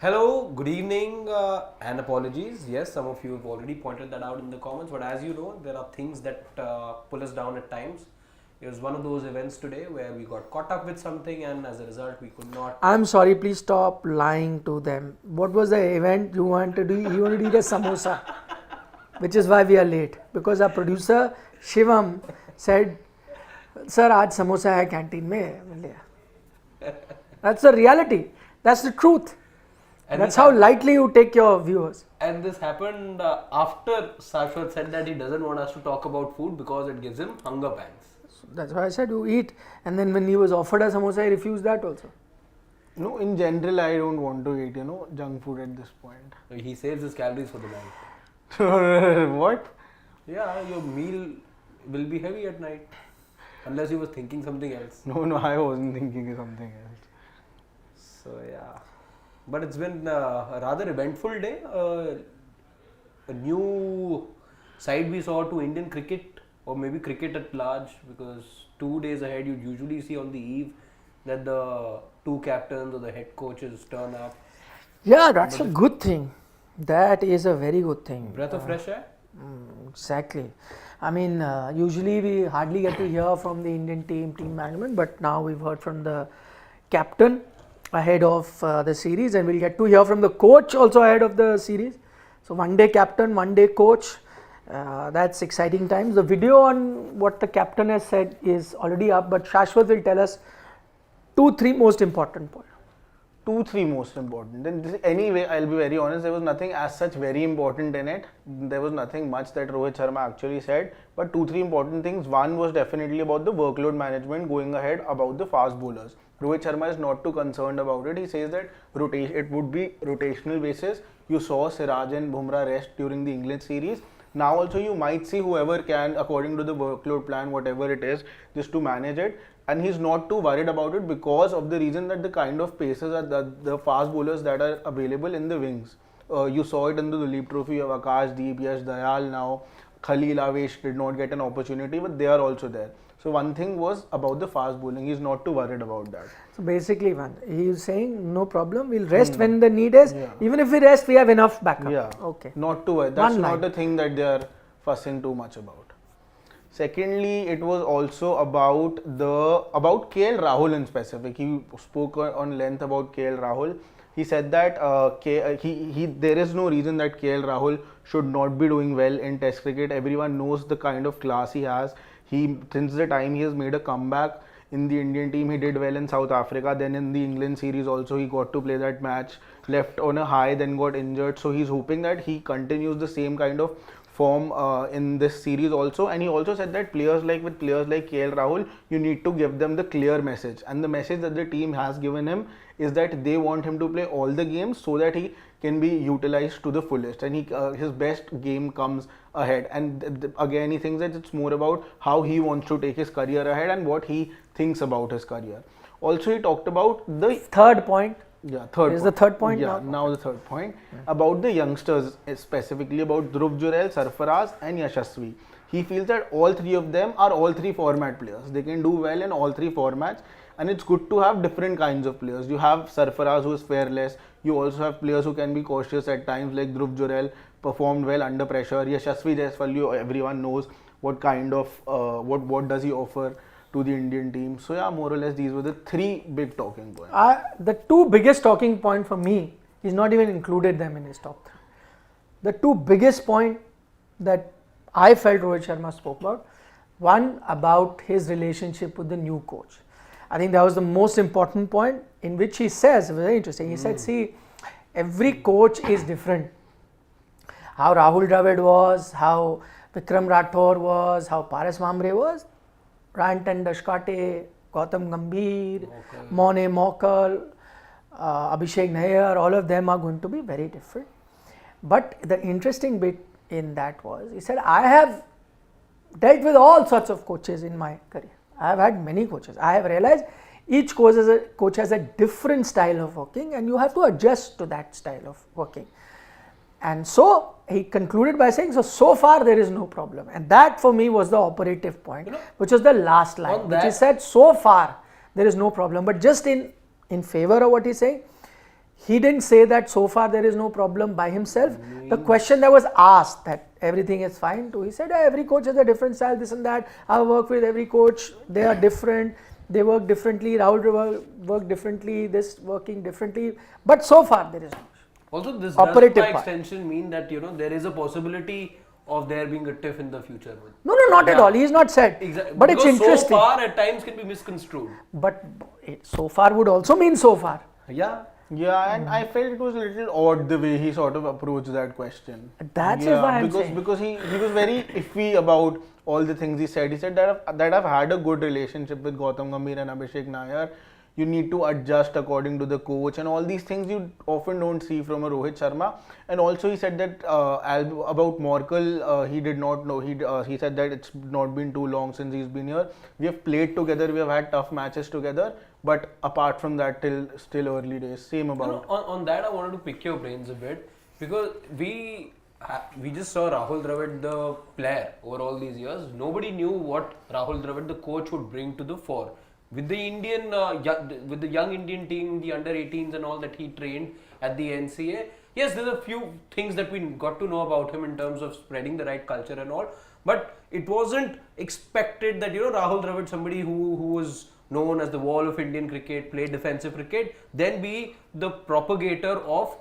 Hello, good evening, and apologies. Yes, some of you have already pointed that out in the comments, but as you know, there are things that pull us down at times. It was one of those events today where we got caught up with something, and as a result, we could not. I'm sorry, please stop lying to them. What was the event you wanted to do? You wanted to eat a samosa, which is why we are late. Because our producer Shivam said, "Sir, आज samosa है canteen में." That's the reality. That's the truth. And That's how lightly you take your viewers. And this happened after Shashwat said that he doesn't want us to talk about food because it gives him hunger pangs. So that's why I said you eat. And then when he was offered a samosa, he refused that also. No, in general, I don't want to eat, junk food at this point. He saves his calories for the night. What? Yeah, your meal will be heavy at night. Unless you were thinking something else. No, I wasn't thinking of something else. So, yeah. But it's been a rather eventful day. A new side we saw to Indian cricket, or maybe cricket at large, because 2 days ahead you usually see on the eve that the two captains or the head coaches turn up. Yeah, that's a good thing. That is a very good thing. Breath of fresh air? Exactly. I mean, usually we hardly get to hear from the Indian team management, but now we've heard from the captain ahead of the series, and we'll get to hear from the coach also ahead of the series. So, one day captain, one day coach. That's exciting times. The video on what the captain has said is already up, but Shashwat will tell us 2-3 most important points. 2-3 most important. Anyway, I'll be very honest, there was nothing as such very important in it. There was nothing much that Rohit Sharma actually said, but 2-3 important things. One was definitely about the workload management going ahead about the fast bowlers. Rohit Sharma is not too concerned about it. He says that it would be rotational basis. You saw Siraj and Bumrah rest during the England series. Now also you might see whoever can, according to the workload plan, whatever it is, just to manage it. And he's not too worried about it because of the reason that the kind of paces are the fast bowlers that are available in the wings. You saw it in the Duleep Trophy of Akashdeep, Yash Dayal now. Khalil Avesh did not get an opportunity, but they are also there. So one thing was about the fast bowling. He's not too worried about that. So basically, he is saying no problem. We'll rest when the need is. Yeah. Even if we rest, we have enough backup. Yeah. Okay. Not too worried. That's not a thing that they are fussing too much about. Secondly, it was also about KL Rahul in specific. He spoke on length about KL Rahul. He said that there is no reason that KL Rahul should not be doing well in Test cricket. Everyone knows the kind of class he has. Since the time he has made a comeback in the Indian team, he did well in South Africa. Then in the England series also, he got to play that match, left on a high, then got injured. So he's hoping that he continues the same kind of form in this series also. And he also said that with players like KL Rahul, you need to give them the clear message. And the message that the team has given him is that they want him to play all the games so that he can be utilized to the fullest, and his best game comes ahead. And again, he thinks that it's more about how he wants to take his career ahead and what he thinks about his career. Also, he talked about the third point. Yeah, third. Is the third point? Yeah, now the third point about the youngsters, specifically about Dhruv Jurel, Sarfaraz, and Yashasvi. He feels that all three of them are all three format players. They can do well in all three formats. And it's good to have different kinds of players. You have Sarfaraz who is fearless. You also have players who can be cautious at times, like Dhruv Jurel performed well under pressure. Yashasvi Jaiswal, everyone knows what kind of what does he offer to the Indian team. So yeah, more or less these were the three big talking points. The two biggest talking point for me, he's not even included them in his top 3. The two biggest point that I felt Rohit Sharma spoke about, one about his relationship with the new coach. I think that was the most important point, in which he says, very interesting, he said, see, every coach is different. How Rahul Dravid was, how Vikram Rathore was, how Paras Mamre was, Rantan Dashkate, Gautam Gambhir, Mone Mokal, Abhishek Nair, all of them are going to be very different. But the interesting bit in that was, he said, I have dealt with all sorts of coaches in my career. I have had many coaches. I have realized each coach has a different style of working, and you have to adjust to that style of working. And so he concluded by saying, so far there is no problem. And that for me was the operative point, which was the last line, which he said, so far there is no problem. But just in favor of what he's saying, he didn't say that so far there is no problem by himself. The question that was asked, that everything is fine too, he said every coach has a different style, this and that. I work with every coach, they are different, they work differently, Rahul work differently, this working differently, but so far there is no. Also, this Operative does by part. extension mean that there is a possibility of there being a tiff in the future. No, not at all. He's not said. Exactly. But it's Because interesting. so far at times can be misconstrued. But so far would also mean so far. Yeah. Yeah, and I felt it was a little odd the way he sort of approached that question. That's why I'm because saying. because he was very iffy about all the things he said. He said that I've had a good relationship with Gautam Gambhir and Abhishek Nair. You need to adjust according to the coach and all these things you often don't see from a Rohit Sharma. And also he said that about Morkel, he did not know. He said that it's not been too long since he's been here. We have played together. We have had tough matches together. But apart from that, still early days. Same about. On that, I wanted to pick your brains a bit because we just saw Rahul Dravid, the player, over all these years. Nobody knew what Rahul Dravid, the coach, would bring to the fore. With the Indian, with the young Indian team, the under 18s and all that he trained at the NCA, yes, there's a few things that we got to know about him in terms of spreading the right culture and all. But it wasn't expected that Rahul Dravid, somebody who was known as the wall of Indian cricket, played defensive cricket, then be the propagator of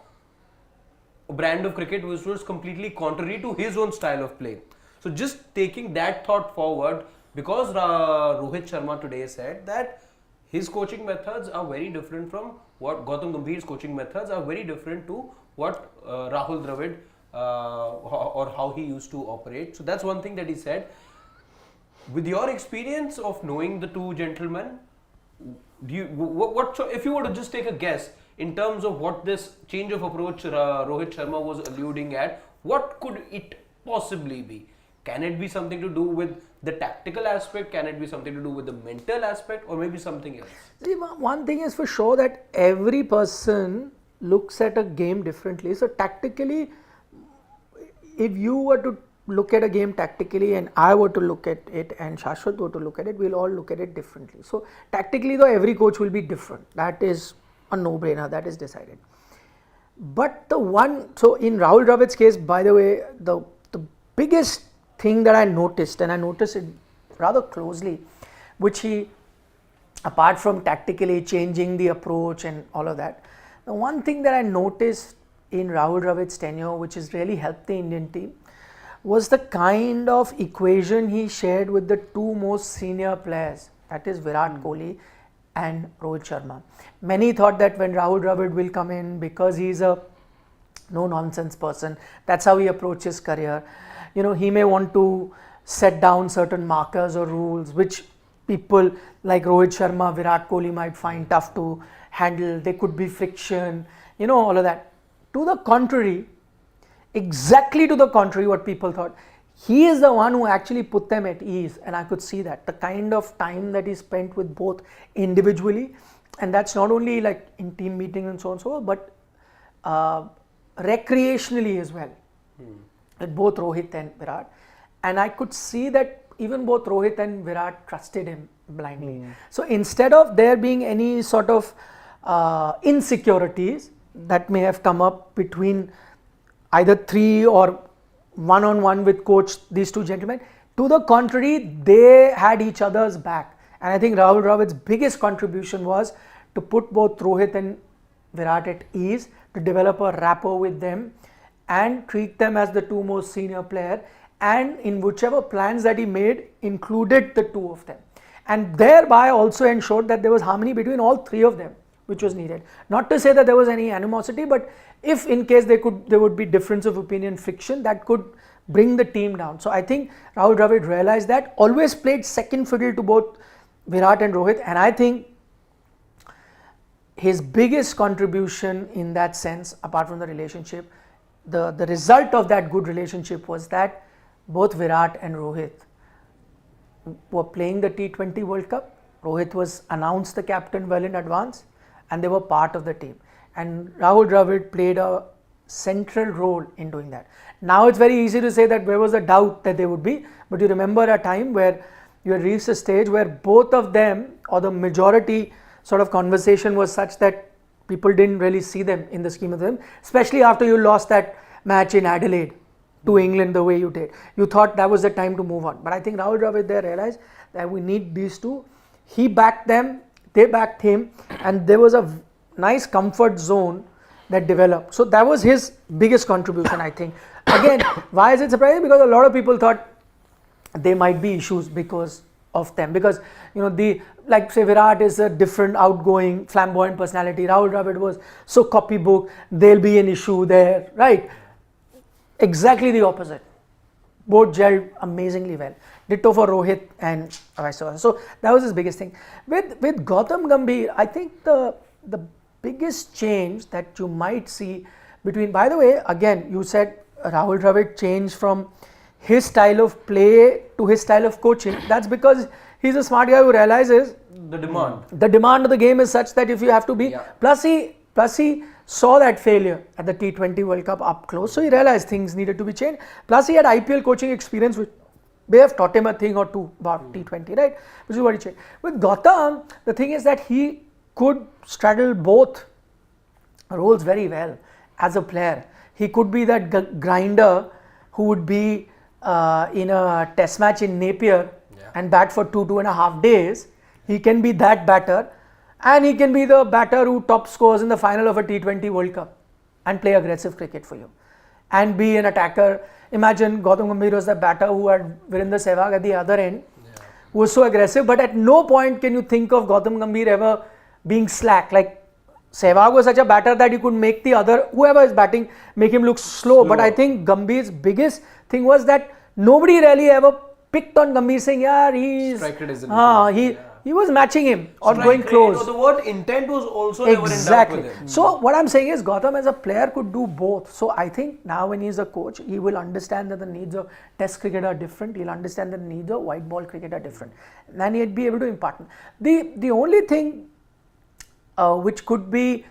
a brand of cricket which was completely contrary to his own style of play. So just taking that thought forward, because Rohit Sharma today said that his coaching methods are very different from what Gautam Gambhir's coaching methods are very different to what Rahul Dravid or how he used to operate. So that's one thing that he said. With your experience of knowing the two gentlemen, if you were to just take a guess in terms of what this change of approach Rohit Sharma was alluding at, what could it possibly be? Can it be something to do with the tactical aspect? Can it be something to do with the mental aspect, or maybe something else? See, one thing is for sure that every person looks at a game differently. So tactically, if you were to look at a game tactically and I were to look at it and Shashwat were to look at it, we'll all look at it differently. So tactically though, every coach will be different. That is a no-brainer, that is decided. But so in Rahul Dravid's case, by the way, the biggest thing that I noticed, and I noticed it rather closely, which he, apart from tactically changing the approach and all of that, the one thing that I noticed in Rahul Dravid's tenure, which has really helped the Indian team, was the kind of equation he shared with the two most senior players, that is Virat Kohli and Rohit Sharma. Many thought that when Rahul Dravid will come in, because he's a no-nonsense person, that's how he approaches his career. He may want to set down certain markers or rules, which people like Rohit Sharma, Virat Kohli might find tough to handle. There could be friction, all of that. To the contrary, exactly to the contrary, what people thought. He is the one who actually put them at ease, and I could see that. The kind of time that he spent with both individually, and that's not only like in team meetings and so on and so on, but recreationally as well, with both Rohit and Virat. And I could see that even both Rohit and Virat trusted him blindly. So instead of there being any sort of insecurities that may have come up between either three or one-on-one with coach, these two gentlemen, to the contrary, they had each other's back. And I think Rahul Dravid's biggest contribution was to put both Rohit and Virat at ease, to develop a rapport with them and treat them as the two most senior players, and in whichever plans that he made included the two of them, and thereby also ensured that there was harmony between all three of them, which was needed. Not to say that there was any animosity, but if in case there would be difference of opinion, friction, that could bring the team down. So I think Rahul Dravid realized that, always played second fiddle to both Virat and Rohit, and I think his biggest contribution in that sense, apart from the relationship, the result of that good relationship was that both Virat and Rohit were playing the T20 World Cup. Rohit was announced the captain well in advance, and they were part of the team. And Rahul Dravid played a central role in doing that. Now it's very easy to say that there was a doubt that they would be, but you remember a time where you had reached a stage where both of them, or the majority sort of conversation was such that people didn't really see them in the scheme of them, especially after you lost that match in Adelaide to England the way you did. You thought that was the time to move on. But I think Rahul Dravid there realized that we need these two. He backed them, they backed him, and there was a nice comfort zone that developed. So that was his biggest contribution, I think. Again, why is it surprising? Because a lot of people thought there might be issues because of them. Because, like say Virat is a different, outgoing, flamboyant personality. Rahul Dravid was so copybook, there'll be an issue there, right? Exactly the opposite. Both gelled amazingly well. Ditto for Rohit and vice versa. So that was his biggest thing. With Gautam Gambhir, I think the biggest change that you might see between, by the way, again, you said Rahul Dravid changed from his style of play to his style of coaching. That's because he's a smart guy who realizes the demand of the game is such that if you have to be, plus he saw that failure at the T20 World Cup up close, so he realized things needed to be changed. Plus he had IPL coaching experience, which may have taught him a thing or two about T20, right? Which is what he changed. With Gautam, the thing is that he could straddle both roles very well as a player. He could be that grinder who would be in a test match in Napier and bat for 2.5 days. He can be that batter, and he can be the batter who top scores in the final of a T20 World Cup and play aggressive cricket for you and be an attacker. Imagine Gautam Gambhir was the batter who had Virender Sehwag at the other end, who was so aggressive, but at no point can you think of Gautam Gambhir ever being slack. Like Sehwag was such a batter that you could make the other, whoever is batting, make him look slow. But I think Gambhir's biggest thing was that nobody really ever picked on Gambhir saying, he was matching him or going close. The word intent was also never in doubt with him. So what I'm saying is Gautam as a player could do both. So I think now when he's a coach, he will understand that the needs of test cricket are different. He'll understand that the needs of white ball cricket are different. And he'd be able to impart. The only thing which could be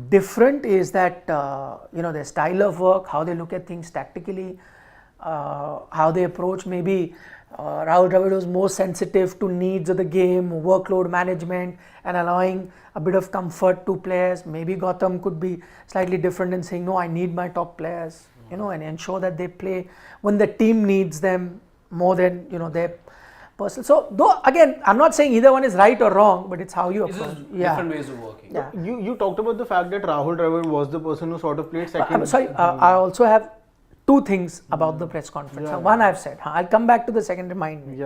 different is that their style of work, how they look at things tactically, how they approach. Maybe Rahul Dravid was more sensitive to needs of the game, workload management, and allowing a bit of comfort to players. Maybe Gautam could be slightly different in saying, no, I need my top players, and ensure that they play when the team needs them more than their personal. So though again, I'm not saying either one is right or wrong, but it's how you approach. Different ways of working. Yeah. You talked about the fact that Rahul Dravid was the person who sort of played second. I'm sorry, I also have two things about the press conference. One I've said. I'll come back to the second, remind me.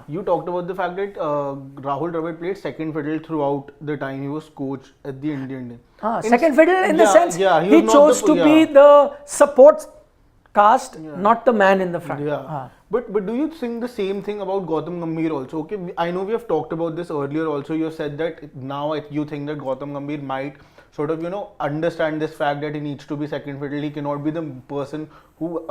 You talked about the fact that Rahul Dravid played second fiddle throughout the time he was coach at the Indian team. Second fiddle in the sense he chose to be the support cast, not the man in the front. But do you think the same thing about Gautam Gambhir also? Okay, I know we have talked about this earlier also. You have said that now you think that Gautam Gambhir might sort of understand this fact that he needs to be second fiddle. He cannot be the person who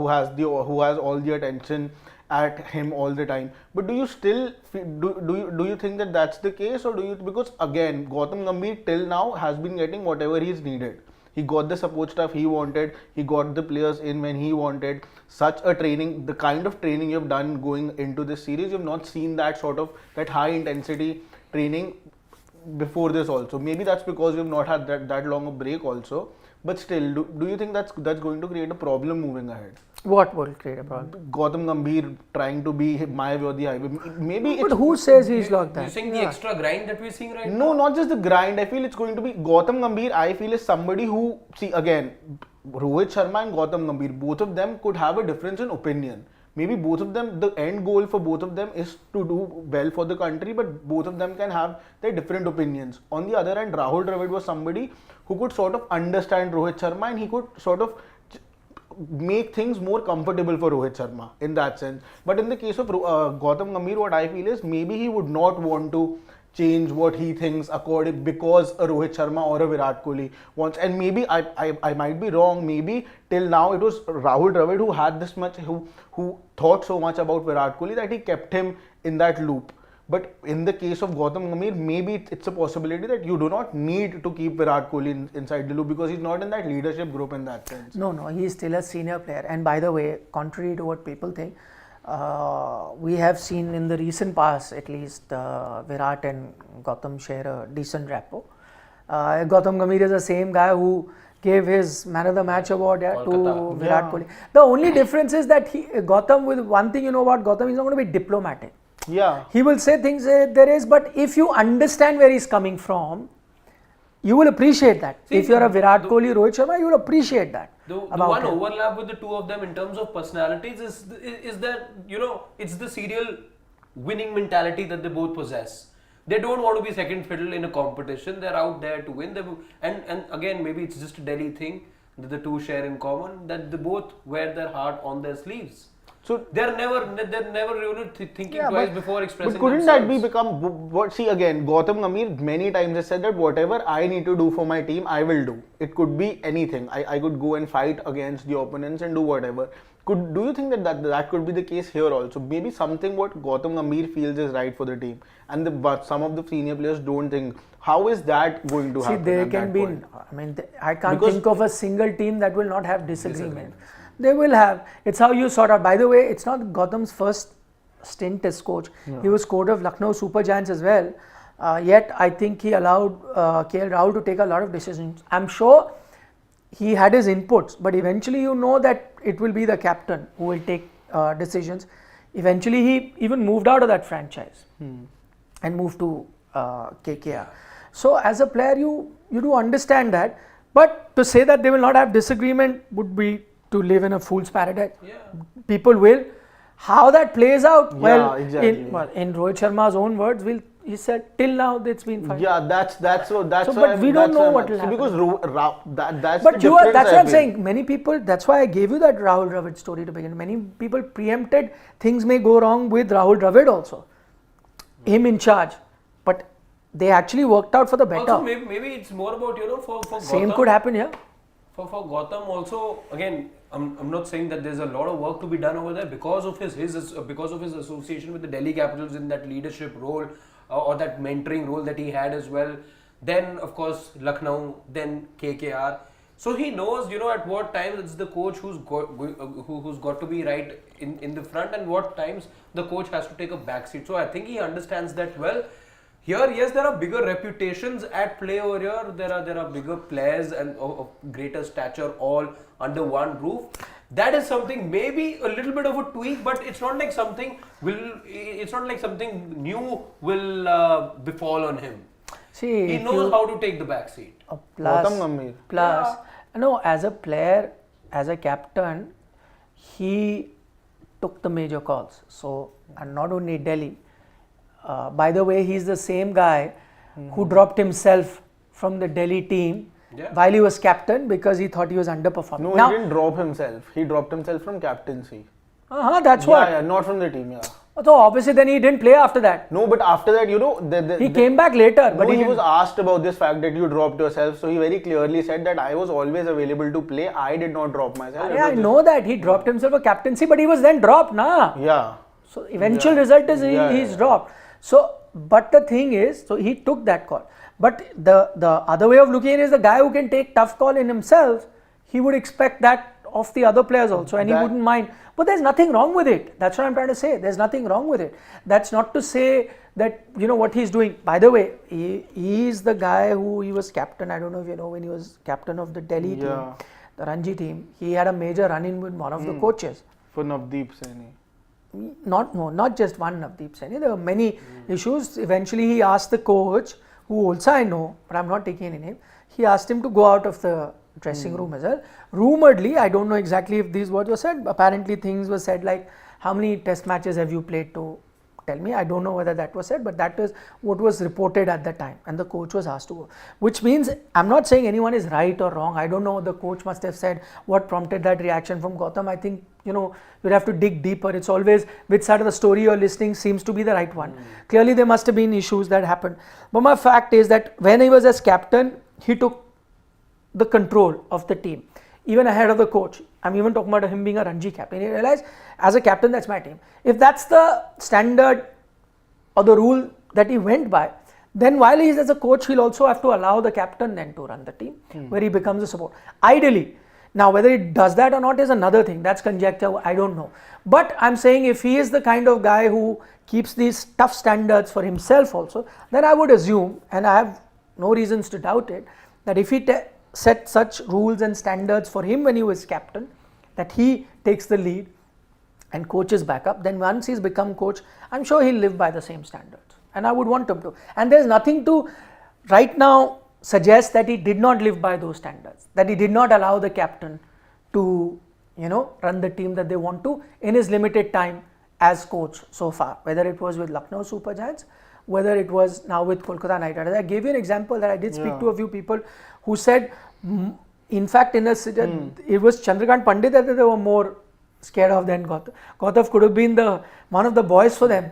has all the attention at him all the time. But do you still do you think that that's the case, or because again Gautam Gambhir till now has been getting whatever he's needed. He got the support staff he wanted. He got the players in when he wanted. Such a training, the kind of training you have done going into this series, you have not seen that that high intensity training before this also. Maybe that's because you have not had that long a break also. But still, do you think that's going to create a problem moving ahead? What will create a problem? Gautam Gambhir trying to be my way or the highway. Maybe. But who says he's like that? You're saying the extra grind that we're seeing right now? No, not just the grind. I feel it's going to be Gautam Gambhir. I feel is somebody who, see again, Rohit Sharma and Gautam Gambhir, both of them could have a difference in opinion. Maybe both of them, the end goal for both of them is to do well for the country, but both of them can have their different opinions. On the other hand, Rahul Dravid was somebody who could sort of understand Rohit Sharma, and he could sort of make things more comfortable for Rohit Sharma in that sense. But in the case of Gautam Gambhir, what I feel is maybe he would not want to change what he thinks according because a Rohit Sharma or a Virat Kohli wants. And maybe I might be wrong. Maybe till now it was Rahul Dravid who had this much, who thought so much about Virat Kohli that he kept him in that loop. But in the case of Gautam Gambhir, maybe it's a possibility that you do not need to keep Virat Kohli inside the loop because he's not in that leadership group in that sense. No, he's still a senior player. And by the way, contrary to what people think, we have seen in the recent past, at least, Virat and Gautam share a decent rapport. Gautam Gambhir is the same guy who gave his man of the match award to Kolkata. Virat Kohli. The only difference is that Gautam, with one thing you know about Gautam, he's not going to be diplomatic. Yeah. He will say things there is, but if you understand where he's coming from, you will appreciate that. See, if you're a Virat Kohli, Rohit Sharma, you will appreciate that. The one overlap with the two of them in terms of personalities is that, it's the serial winning mentality that they both possess. They don't want to be second fiddle in a competition. They're out there to win. And again, maybe it's just a Delhi thing that the two share in common, that they both wear their heart on their sleeves. So they're never thinking twice before expressing But couldn't themselves. that be become what? See, again, Gautam Gambhir many times has said that whatever I need to do for my team, I will do. It could be anything. I could go and fight against the opponents and do whatever. Do you think that could be the case here also? Maybe something what Gautam Gambhir feels is right for the team, and but some of the senior players don't think. How is that going to happen? See, there can be. I can't think of a single team that will not have disagreement. They will have. It's how you sort out. By the way, it's not Gautam's first stint as coach. Yeah. He was coach of Lucknow Super Giants as well. Yet, I think he allowed KL Rahul to take a lot of decisions. I'm sure he had his inputs, but eventually you know that it will be the captain who will take decisions. Eventually, he even moved out of that franchise and moved to KKR. So, as a player, you do understand that. But to say that they will not have disagreement would be to live in a fool's paradise. Yeah. People will. How that plays out? Yeah, exactly. In Rohit Sharma's own words, he said till now it's been fine. Yeah, that's what. So, but we don't know what will happen. Because that's but the difference. That's what I'm saying. Many people. That's why I gave you that Rahul Dravid story to begin. Many people preempted things may go wrong with Rahul Dravid also. Him in charge, but they actually worked out for the better. Also, maybe it's more about for same Gautam, could happen here. For Gautam also, again, I'm not saying that there's a lot of work to be done over there because of his association with the Delhi Capitals in that leadership role or that mentoring role that he had as well. Then of course Lucknow, then KKR. So he knows at what times it's the coach who's got to be right in the front and what times the coach has to take a back seat. So I think he understands that well. Here, yes, there are bigger reputations at play over here. There are bigger players and of greater stature all under one roof. That is something maybe a little bit of a tweak, but it's not like something new will befall on him. See, he knows how to take the back seat. Plus, no, as a player, as a captain, he took the major calls. So, and not only Delhi. By the way, he's the same guy who dropped himself from the Delhi team while he was captain because he thought he was underperforming. No, he didn't drop himself. He dropped himself from captaincy. That's what. Yeah, not from the team. Yeah. So obviously, then he didn't play after that. No, but after that, he came back later. No, but he was asked about this fact that you dropped yourself. So he very clearly said that I was always available to play. I did not drop myself. Yeah, I know that he dropped himself for captaincy, but he was then dropped, nah. Yeah. So eventual result is he's dropped. So, but the thing is, so he took that call. But the other way of looking at it is the guy who can take tough call in himself, he would expect that of the other players also, and he wouldn't mind. But there's nothing wrong with it. That's what I'm trying to say. There's nothing wrong with it. That's not to say that what he's doing. By the way, he is the guy who he was captain. I don't know if you know, when he was captain of the Delhi team, the Ranji team, he had a major run-in with one of the coaches. For Navdeep Saini. Not just one Navdeep Saini. There were many issues. Eventually, he asked the coach, who also I know, but I'm not taking any name. He asked him to go out of the dressing room as well. Rumoredly, I don't know exactly if these words were said. Apparently, things were said like, "How many Test matches have you played to tell me?" I don't know whether that was said, but that is what was reported at the time. And the coach was asked to go. Which means, I'm not saying anyone is right or wrong. I don't know. The coach must have said what prompted that reaction from Gautam. I think, you'd have to dig deeper. It's always which side of the story you're listening seems to be the right one. Clearly, there must have been issues that happened. But my fact is that when he was as captain, he took the control of the team, even ahead of the coach. I'm even talking about him being a Ranji captain. He realized, as a captain, that's my team. If that's the standard or the rule that he went by, then while he is as a coach, he'll also have to allow the captain then to run the team, where he becomes a support. Ideally. Now, whether he does that or not is another thing. That's conjecture. I don't know. But I'm saying if he is the kind of guy who keeps these tough standards for himself also, then I would assume, and I have no reasons to doubt it, that if he set such rules and standards for him when he was captain, that he takes the lead and coaches back up, then once he's become coach, I'm sure he'll live by the same standards. And I would want him to. And there's nothing to right now suggest that he did not live by those standards, that he did not allow the captain to, run the team that they want to in his limited time as coach so far, whether it was with Lucknow Super Giants, whether it was now with Kolkata Knight Riders. I gave you an example that I did speak to a few people who said, in fact, it was Chandrakant Pandit that they were more scared of than Gautav. Gautav could have been one of the boys for them,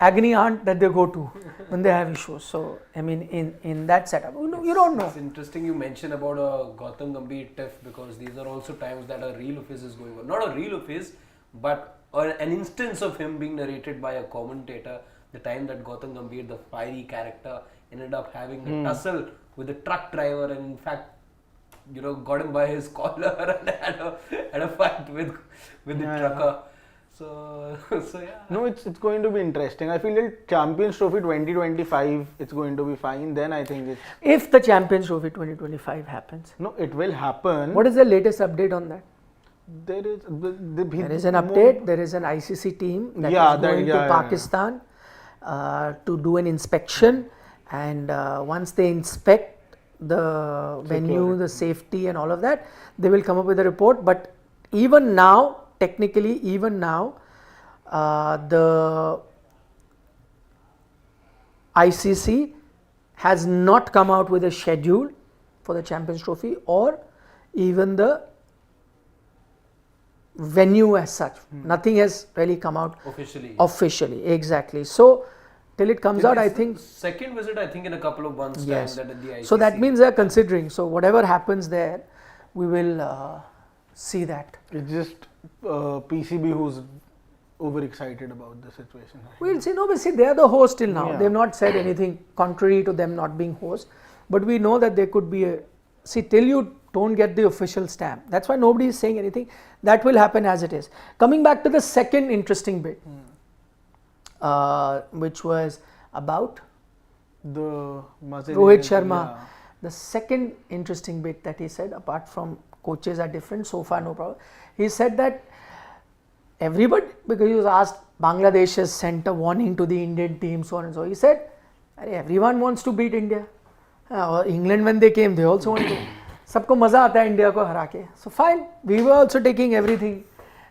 agony aunt that they go to when they have issues. So, I mean, in that setup, you don't know. It's interesting you mention about a Gautam Gambhir tiff, because these are also times that a reel of his is going on. Not a reel of his, but an instance of him being narrated by a commentator. The time that Gautam Gambhir, the fiery character, ended up having a tussle with a truck driver, and in fact, got him by his collar and had a fight with the trucker. So yeah. No, it's going to be interesting. I feel that Champions Trophy 2025, it's going to be fine. Then I think it's... If the Champions Trophy 2025 happens. No, it will happen. What is the latest update on that? There is an update. There is an ICC team that is going to Pakistan to do an inspection, and once they inspect the venue, the safety and all of that, they will come up with a report. But even now, technically, the ICC has not come out with a schedule for the Champions Trophy or even the venue as such. Nothing has really come out officially, exactly. So till it comes out, I think second visit, I think in a couple of months time, that at the ICC. So that means they are considering. So whatever happens there, we will see that. It's just PCB who's overexcited about the situation. We'll see. No, but see, they are the host till now. They've not said anything contrary to them not being host. But we know that there could be a... See, till you don't get the official stamp, that's why nobody is saying anything. That will happen as it is. Coming back to the second interesting bit, which was about the Rohit Sharma. The second interesting bit that he said, apart from coaches are different, so far no problem. He said that everybody, because he was asked, Bangladesh has sent a warning to the Indian team, so on and so. He said, everyone wants to beat India. England, when they came, they also want to. सबको मजा आता है India को हरा के. So fine, we were also taking everything.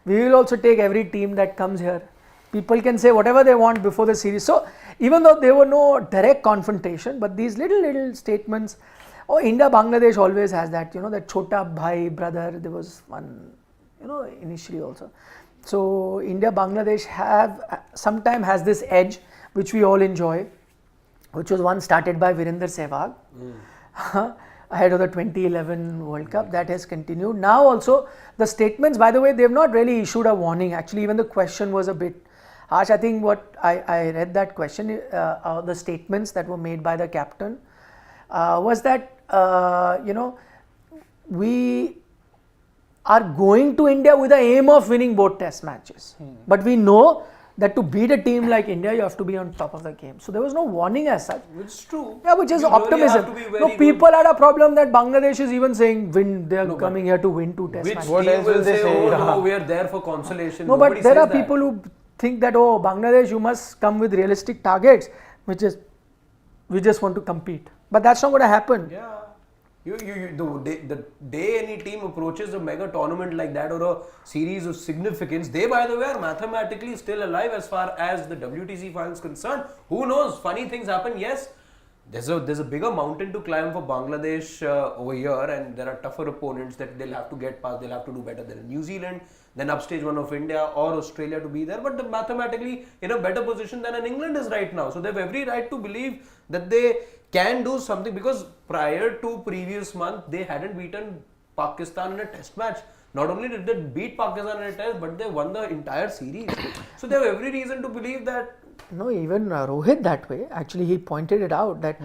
We will also take every team that comes here. People can say whatever they want before the series. So even though there were no direct confrontation, but these little statements. India Bangladesh always has that, that chota bhai brother. There was one, initially also. So India Bangladesh sometimes has this edge which we all enjoy, which was one started by Virender Sehwag. Ahead of the 2011 World Cup, that has continued. Now also the statements, by the way, they have not really issued a warning. Actually, even the question was a bit harsh. I think what I read that question, the statements that were made by the captain was that, we are going to India with the aim of winning both test matches. But we know that to beat a team like India, you have to be on top of the game. So there was no warning as such. Which is true. Yeah, which is optimism. Really people had a problem that Bangladesh is even saying they are coming here to win 2 test matches. What else will they say? No, we are there for consolation. No, but there are people who think that, Bangladesh, you must come with realistic targets, which is, we just want to compete. But that's not going to happen. Yeah. The day any team approaches a mega tournament like that or a series of significance, they, by the way, are mathematically still alive as far as the WTC final is concerned. Who knows? Funny things happen. Yes, there's a bigger mountain to climb for Bangladesh over here, and there are tougher opponents that they'll have to get past. They'll have to do better than New Zealand, than upstage one of India or Australia to be there. But they're mathematically in a better position than England is right now. So they have every right to believe that they can do something, because prior to previous month they hadn't beaten Pakistan in a test match. Not only did they beat Pakistan in a test, but they won the entire series. So they have every reason to believe that. No, even Rohit that way. Actually, he pointed it out that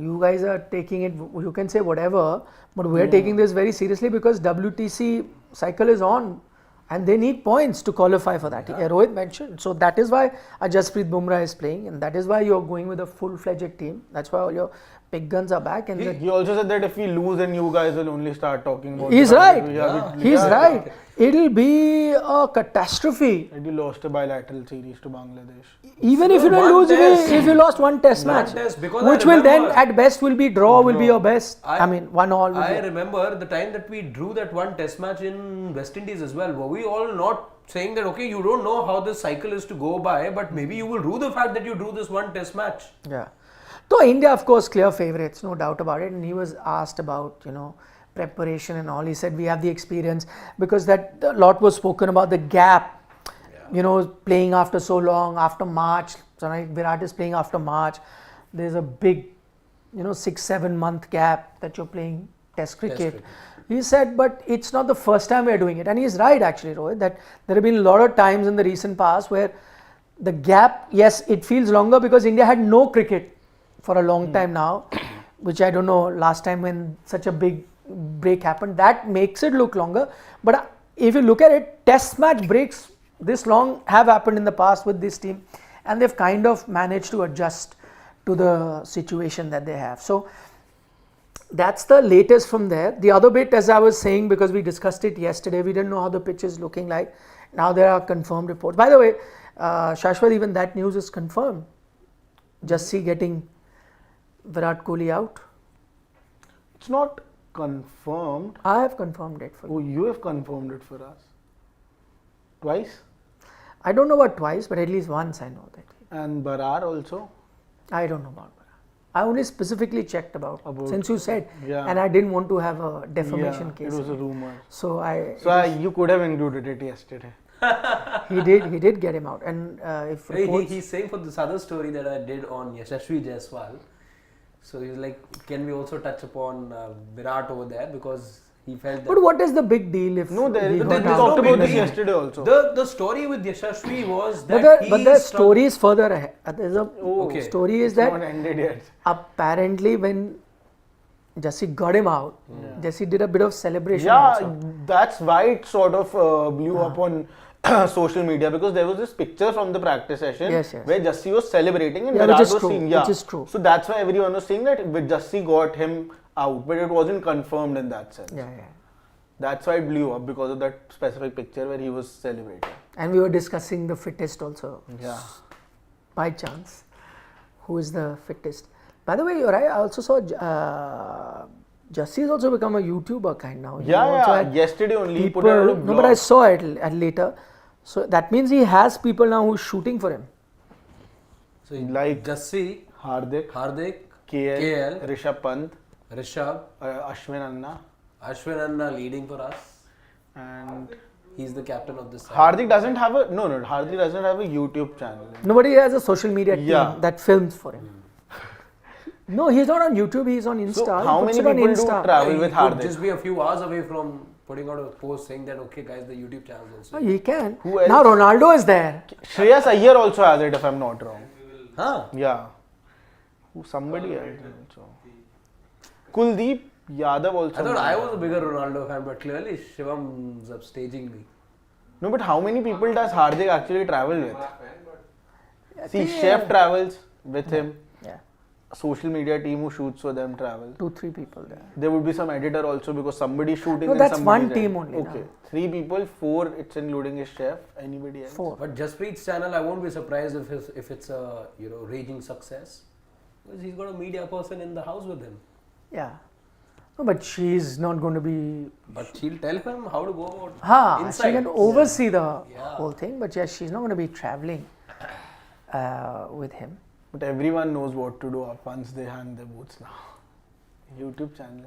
you guys are taking it, you can say whatever, but we're taking this very seriously because WTC cycle is on and they need points to qualify for that. Yeah. Rohit mentioned. So that is why Jasprit Bumrah is playing, and that is why you're going with a full-fledged team. That's why all your big guns are back. And He also said that if we lose, then you guys will only start talking about. He's the right. country. He's right. It'll be a catastrophe. And you lost a bilateral series to Bangladesh. Even if you don't lose, if you lost one test match, which will then at best will be draw, will be your best. I mean, 1-1. I remember the time that we drew that one test match in West Indies as well. Were we all not saying that, okay, you don't know how this cycle is to go by, but maybe you will rue the fact that you drew this one test match? Yeah. So India, of course, clear favourites, no doubt about it. And he was asked about, preparation and all. He said we have the experience, because that a lot was spoken about the gap, playing after so long, after March. So like Virat is playing after March. There's a big, 6-7 month gap that you're playing Test cricket. He said, but it's not the first time we're doing it. And he's right, actually, Rohit, that there have been a lot of times in the recent past where the gap, yes, it feels longer because India had no cricket for a long time now, which I don't know, last time when such a big break happened, that makes it look longer. But if you look at it, test match breaks this long have happened in the past with this team, and they've kind of managed to adjust to the situation that they have. So that's the latest from there. The other bit, as I was saying, because we discussed it yesterday, we didn't know how the pitch is looking like. Now there are confirmed reports. By the way, Shashwat, even that news is confirmed. Jassi getting Virat Kohli out. It's not confirmed. I have confirmed it for you. Oh, you have confirmed it for us. Twice? I don't know about twice, but at least once I know that. And Barar also? I don't know about Barar. I only specifically checked about since you said, and I didn't want to have a defamation case. It was a rumor. So you could have included it yesterday. He did get him out. And if he's saying for this other story that I did on Yashasvi Jaiswal. So he's like, can we also touch upon Virat over there, because he felt that. But what is the big deal if? No, they talked about this yesterday also. The story with Yashasvi was that but the story is further ahead. There's a story is that not ended yet. Apparently when Jassi got him out, Jassi did a bit of celebration. Also. That's why it sort of blew up on social media, because there was this picture from the practice session where Jassi was celebrating and Virat was seen. Which is true. So that's why everyone was saying that Jassi got him out, but it wasn't confirmed in that sense. That's why it blew up, because of that specific picture where he was celebrating. And we were discussing the fittest also. Yeah. By chance, who is the fittest? By the way, you're right. I also saw Jassi has also become a YouTuber kind now. Yesterday only he put out a vlog. No, but I saw it later. So that means he has people now who's shooting for him. So like Jassi, Hardik, KL, Rishabh Pant, Ashwin Anna leading for us, and he's the captain of this side. Hardik doesn't have a Hardik doesn't have a YouTube channel. Nobody has a social media team that films for him. No, he's not on YouTube, he's on Insta. So how many people do travel with Hardik? Could just be a few hours away from putting out a post saying that, okay guys, the YouTube channel is also. He can. Who else? Now Ronaldo is there. Shreyas Iyer also has it, if I'm not wrong. Huh? Yeah. Somebody else also. Kuldeep Yadav also. I thought I was a bigger Ronaldo fan, but clearly Shivan's upstaging me. No, but how many people does Hardik actually travel with? See, Chef travels with him. Social media team who shoots for them travel. 2-3 people there. There would be some editor also, because somebody shooting. No, that's one team only. Okay, 3 people, 4. It's including his chef. Anybody else? 4. But Jaspreet's channel, I won't be surprised if it's a raging success, because he's got a media person in the house with him. Yeah. No, but she's not going to be. But she'll tell him how to go about inside. She can oversee the whole thing, but yes, she's not going to be traveling with him. But everyone knows what to do once they hang their boots now. YouTube channel.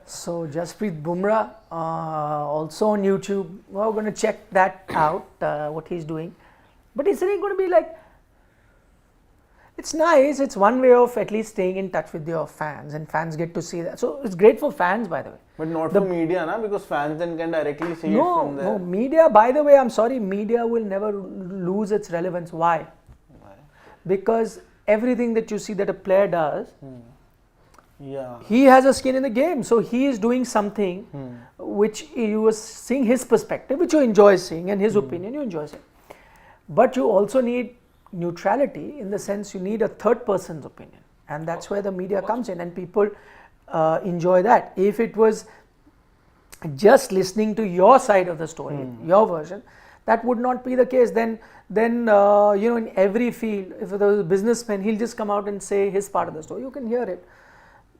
So Jasprit Bumrah also on YouTube. We're going to check that out, what he's doing. But isn't it going to be like, it's nice, it's one way of at least staying in touch with your fans, and fans get to see that. So it's great for fans, by the way. But not for media, na? Because fans then can directly see it from there. No, media, by the way, I'm sorry, media will never lose its relevance. Why? Because everything that you see that a player does, he has a skin in the game. So he is doing something which you are seeing his perspective, which you enjoy seeing, and his opinion you enjoy seeing. But you also need neutrality in the sense you need a third person's opinion, and that's where the media comes in, and people enjoy that. If it was just listening to your side of the story, your version, that would not be the case. Then in every field, if there was a businessman, he'll just come out and say his part of the story. You can hear it.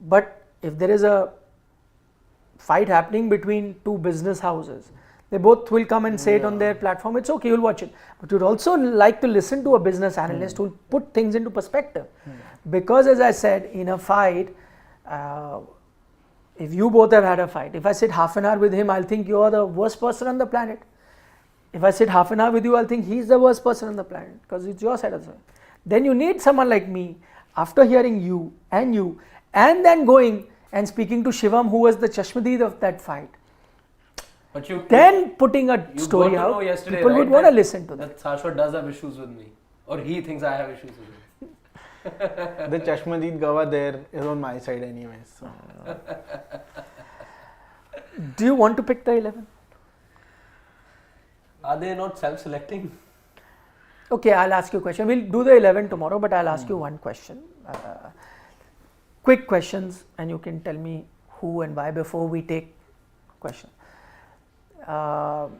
But if there is a fight happening between two business houses, they both will come and say it on their platform. It's okay, you'll watch it. But you'd also like to listen to a business analyst who'll put things into perspective. Because as I said, in a fight, if you both have had a fight, if I sit half an hour with him, I'll think you're the worst person on the planet. If I sit half an hour with you, I'll think he's the worst person on the planet because it's your side of the story. Then you need someone like me, after hearing you, and then going and speaking to Shivam, who was the Chashmadid of that fight. But you Then putting a story out, people would want to listen to that. Shashwat does have issues with me, or he thinks I have issues with him. The Chashmadid Gawa there is on my side anyways. So. Do you want to pick the 11? Are they not self-selecting? Okay, I'll ask you a question. We'll do the 11 tomorrow, but I'll ask you one question. Quick questions, and you can tell me who and why before we take question. KL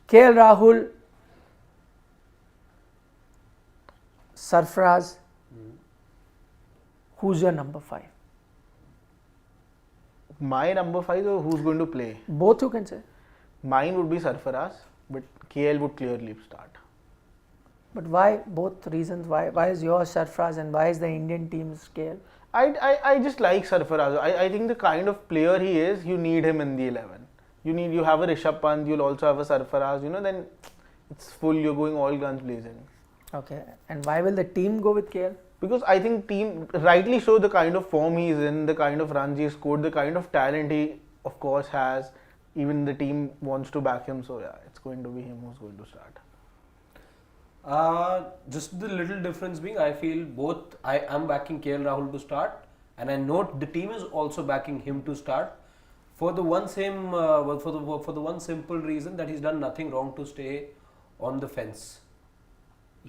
Rahul, Sarfaraz, who's your number 5? My number 5, or who's going to play? Both you can say. Mine would be Sarfaraz, but KL would clearly start. But why? Both reasons. Why is yours Sarfaraz and why is the Indian team's KL? I just like Sarfaraz. I think the kind of player he is, you need him in the 11. You have a Rishabh Pant, you'll also have a Sarfaraz, then it's full, you're going all guns blazing. Okay, and why will the team go with KL? Because I think team rightly show the kind of form he's in, the kind of runs he's scored, the kind of talent he of course has. Even the team wants to back him, so yeah, it's going to be him who's going to start. Just the little difference being, I feel both I am backing KL Rahul to start, and I note the team is also backing him to start for the one simple reason that he's done nothing wrong to stay on the fence.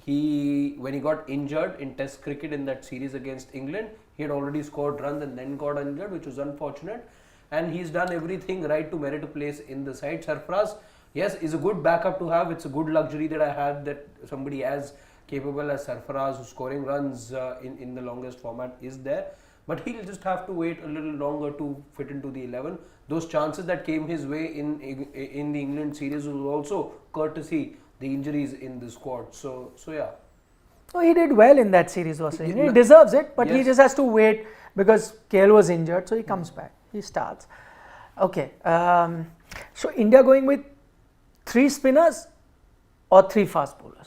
When he got injured in Test cricket in that series against England, he had already scored runs and then got injured, which was unfortunate. And he's done everything right to merit a place in the side. Sarfaraz, yes, is a good backup to have. It's a good luxury that I have that somebody as capable as Sarfaraz, who's scoring runs in the longest format, is there. But he'll just have to wait a little longer to fit into the 11. Those chances that came his way in the England series was also courtesy the injuries in the squad. So yeah. Oh, he did well in that series, he deserves it, but he just has to wait because KL was injured, so he comes back. He starts. Okay. So India going with 3 spinners or 3 fast bowlers?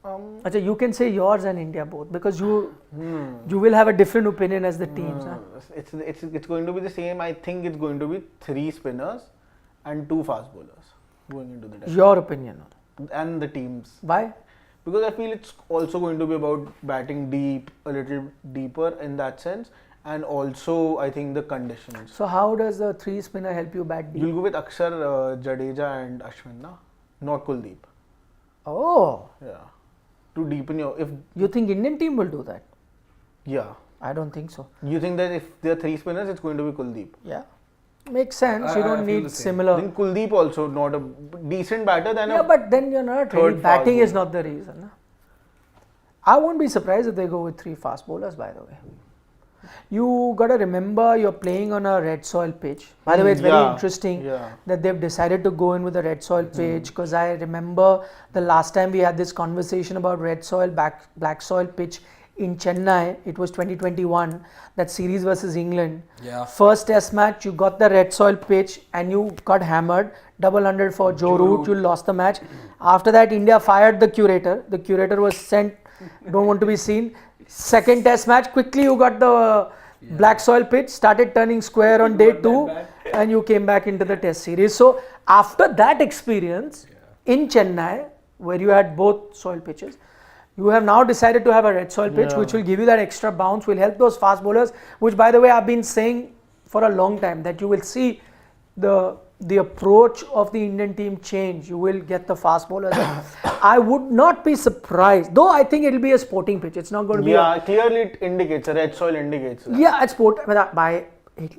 Achha, you can say yours and India both because you will have a different opinion as the teams. Huh? It's going to be the same. I think it's going to be 3 spinners and 2 fast bowlers going into the test. Your opinion? And the teams. Why? Because I feel it's also going to be about batting deep, a little deeper in that sense, and also I think the conditions. So how does the 3 spinner help you bat deep? You'll go with Akshar, Jadeja and Ashwin, na? Not Kuldeep. Oh. Yeah. To deepen your... You think Indian team will do that? Yeah. I don't think so. You think that if there are 3 spinners, it's going to be Kuldeep? Yeah. Makes sense. You don't need similar... Then Kuldeep also not a decent batter than a... but then you're not really... Batting is not the reason. Na? I won't be surprised if they go with 3 fast bowlers, by the way. You got to remember you're playing on a red soil pitch. By the way, it's very interesting that they've decided to go in with a red soil pitch because I remember the last time we had this conversation about red soil, black soil pitch in Chennai. It was 2021, that series versus England. Yeah. First test match, you got the red soil pitch and you got hammered. Double 100 for Joe Root, you lost the match. After that, India fired the curator. The curator was sent, don't want to be seen. Second test match, quickly you got the black soil pitch, started turning square on day 2 and you came back into the test series. So after that experience in Chennai, where you had both soil pitches, you have now decided to have a red soil pitch which will give you that extra bounce, will help those fast bowlers, which by the way I've been saying for a long time that you will see the the approach of the Indian team change. You will get the fast bowlers. I would not be surprised, though I think it will be a sporting pitch. It's not going to be clearly it indicates, a red soil indicates that. Yeah, at sport,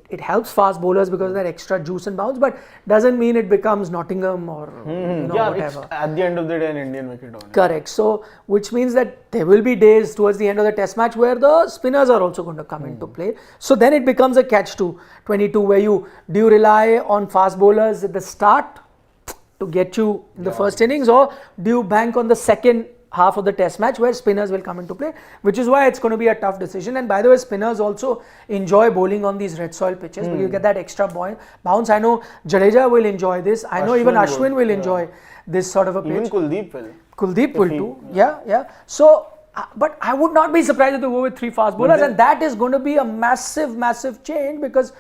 it helps fast bowlers because of that extra juice and bounce, but doesn't mean it becomes Nottingham or whatever. It's at the end of the day an Indian wicket owner. Correct. So, which means that there will be days towards the end of the test match where the spinners are also going to come into play. So then it becomes a catch to 22 where do you rely on fast bowlers at the start to get you in the first innings, or do you bank on the second half of the test match where spinners will come into play, which is why it's going to be a tough decision. And by the way, spinners also enjoy bowling on these red soil pitches because you get that extra bounce. I know Jadeja will enjoy this. I know even Ashwin will enjoy this sort of a pitch. Even Kuldeep will. Kuldeep will too. Yeah. So, but I would not be surprised if they go with 3 fast bowlers, and that is going to be a massive change because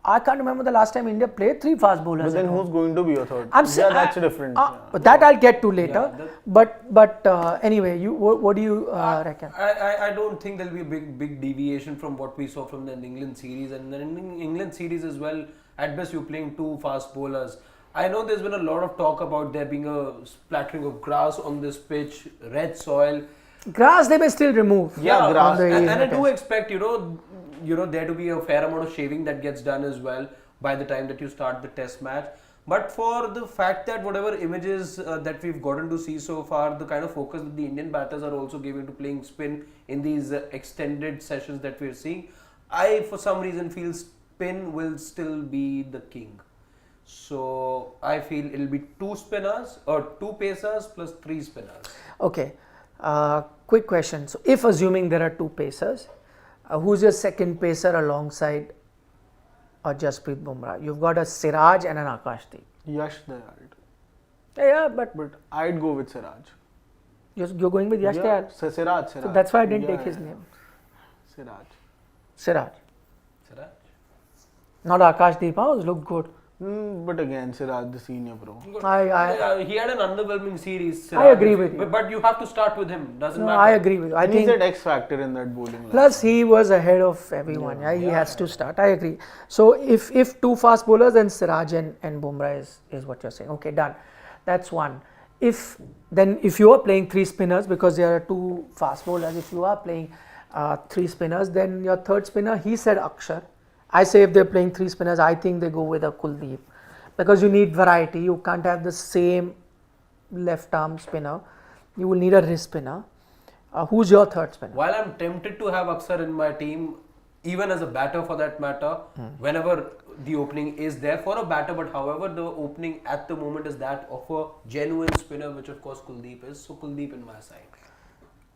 I can't remember the last time India played 3 fast bowlers. But then who's going to be a third? That's different. But that I'll get to later. But anyway, what do you reckon? I don't think there'll be a big deviation from what we saw from the England series, and then in England series as well. At best, you're playing 2 fast bowlers. I know there's been a lot of talk about there being a splattering of grass on this pitch, red soil. Grass they may still remove. Yeah, grass. And I do expect there to be a fair amount of shaving that gets done as well by the time that you start the test match. But for the fact that whatever images that we've gotten to see so far, the kind of focus that the Indian batters are also giving to playing spin in these extended sessions that we're seeing, I for some reason feel spin will still be the king. So I feel it'll be 2 spinners or 2 pacers plus 3 spinners. Okay, quick question. So if assuming there are 2 pacers, who's your second pacer alongside Jasprit Bumrah? You've got a Siraj and an Akashdeep. Yash Dayal. Yeah, but I'd go with Siraj. You're going with Yash Dayal? Siraj. So that's why I didn't take his name. Siraj. Not Akashdeep, huh? Looked good. But again, Siraj, the senior pro. He had an underwhelming series. Siraj, I agree with you. But you have to start with him. Doesn't matter. I agree with you. I think he's that X factor in that bowling line. Plus, he was ahead of everyone. He has to start. I agree. So, if 2 fast bowlers, then Siraj and Bumrah is what you're saying. Okay, done. That's one. If you are playing 3 spinners, because there are 2 fast bowlers, if you are playing 3 spinners, then your third spinner, he said Akshar. I say if they're playing 3 spinners, I think they go with a Kuldeep because you need variety. You can't have the same left arm spinner. You will need a wrist spinner. Who's your third spinner? While I'm tempted to have Akshar in my team, even as a batter for that matter, whenever the opening is there for a batter, but however the opening at the moment is that of a genuine spinner, which of course Kuldeep is. So Kuldeep in my side.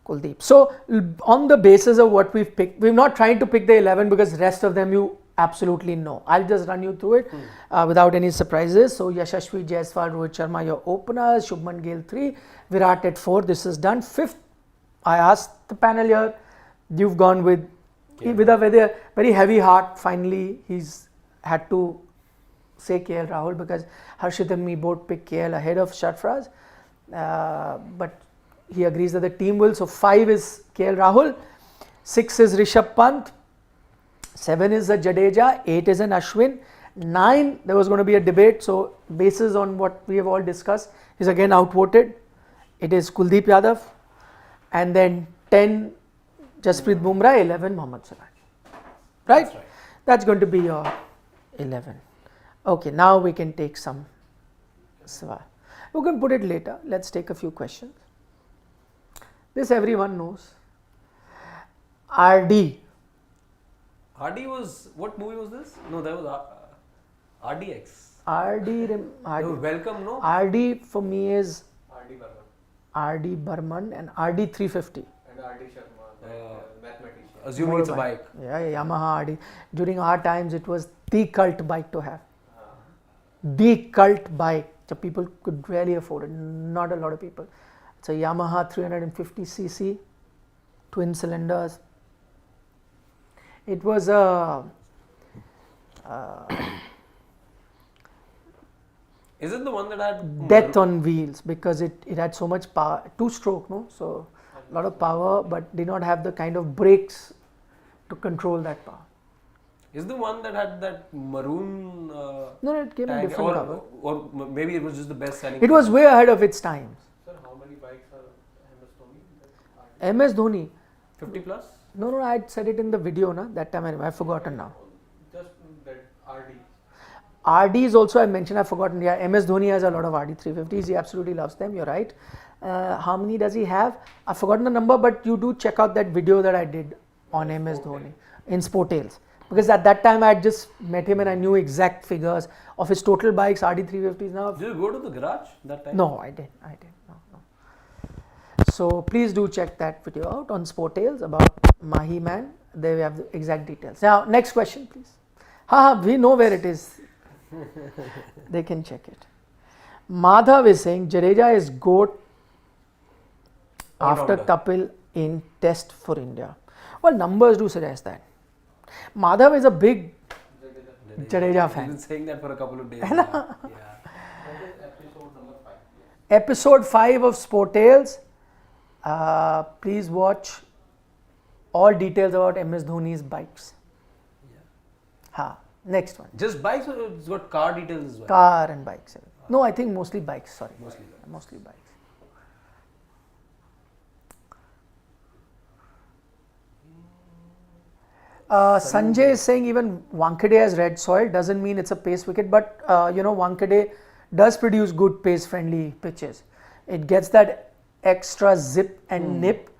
Kuldeep. So on the basis of what we've picked, we're not trying to pick the 11 because rest of them you absolutely know. I'll just run you through it without any surprises. So Yashasvi, Jaiswal, Rohit Sharma, your openers, Shubman Gill 3, Virat at 4. This is done. 5th, I asked the panel here, you've gone with a very heavy heart. Finally, he's had to say KL Rahul because Harshit and me both picked KL ahead of Sarfaraz. But he agrees that the team will. So 5 is KL Rahul, 6 is Rishabh Pant, 7 is a Jadeja, 8 is an Ashwin, 9 there was going to be a debate. So basis on what we have all discussed, is again outvoted. It is Kuldeep Yadav, and then 10 Jasprit Bumrah, 11 Mohammad Siraj. Right? That's right. That's going to be your 11. Okay, now we can take some sawal. We can put it later. Let's take a few questions. This everyone knows. RD. RD was, what movie was this? No, that was RDX. RD. Welcome, no? RD for me is RD Burman RD Burman and RD 350. and RD Sharma, mathematician. Assuming it's a bike. Yeah, Yamaha RD. During our times, it was the cult bike to have. The cult bike. So people could really afford it. Not a lot of people. It's a Yamaha 350cc, twin cylinders. It was a Is it the one that had death on wheels because it had so much power, 2-stroke, no? So a lot of power, but did not have the kind of brakes to control that power. Is the one that had that maroon No, it came in tag, different cover. or maybe it was just the best selling. It was way ahead of its time. Sir, how many bikes are MS Dhoni? MS Dhoni. 50 plus. No, I had said it in the video, na. That time I've forgotten now. Just that RD. RDs also I mentioned, I've forgotten. Yeah, MS Dhoni has a lot of RD 350s. He absolutely loves them. You're right. How many does he have? I've forgotten the number, but you do check out that video that I did on MS Dhoni in Sport Tales. Because at that time I had just met him and I knew exact figures of his total bikes, RD 350s now. Did you go to the garage that time? No, I didn't. No. So please do check that video out on Sport Tales about Mahi Man. There we have the exact details. Now, next question, please. We know where it is. They can check it. Madhav is saying Jadeja is GOAT after All-rounder. Kapil in Test for India. Well, numbers do suggest that. Madhav is a big Jadeja I've fan. been saying that for a couple of days. Yeah. That is episode number 5. Episode 5 of Sport Tales. Please watch all details about MS Dhoni's bikes. Next one. Just bikes, or it's got car details as well. Car and bikes. No, I think mostly bikes. Sorry. Mostly bikes. Sanjay is saying even Wankhede has red soil doesn't mean it's a pace wicket, but Wankhede does produce good pace friendly pitches. It gets that extra zip and nip,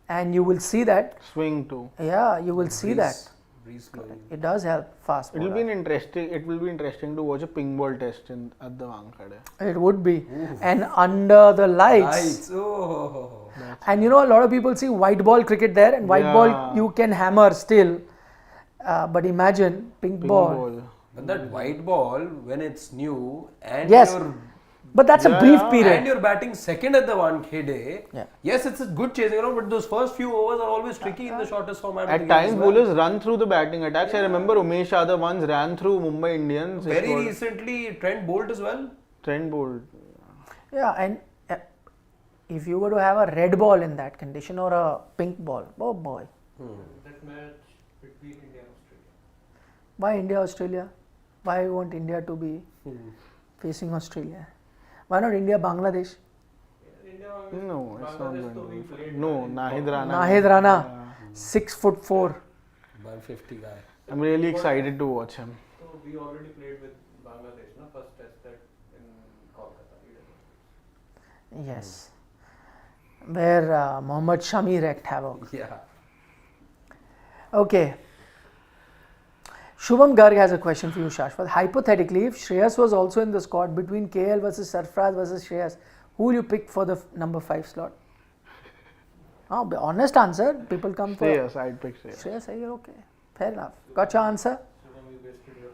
and you will see that. Swing too. Yeah, you will see that. Breeze flowing. It does help fast. It will be bowler. interesting. It will be interesting to watch a pink ball test at the Wankhede. It would be, and under the lights. Lights. Oh. And a lot of people see white ball cricket there, and white ball you can hammer still. But imagine pink ball. But that white ball, when it's new and Yes, you're but that's a brief period. and you're batting second at the Wankhede. Yeah. Yes, it's a good chasing around, but those first few overs are always tricky in the shortest format. of At the game times, as well. bowlers run through the batting attacks. I remember Umesh Yadav once ran through Mumbai Indians. He Very scored. recently, Trent bowled as well. Trent bowled. Yeah, and if you were to have a red ball in that condition or a pink ball, oh boy. That match between India and Australia. Why India, Australia? Why you want India to be facing Australia? Why not India, Bangladesh? India, No, it's not Bangladesh, going so we to be. played No, in Nahid Goa. Rana. Nahid Rana, 6'4". 150 guy. I'm really excited to watch him. So we already played with Bangladesh, no? First test that in Kolkata. Yes. Where Mohammad Shami wreaked havoc. Yeah. Okay. Shubham Garg has a question for you, Shashwat. Hypothetically, if Shreyas was also in the squad between KL versus Sarfraz versus Shreyas, who will you pick for the number 5 slot? Oh, honest answer. People come for Shreyas, I'd pick Shreyas. Shreyas. Okay, fair enough. Got your answer. So we wasted your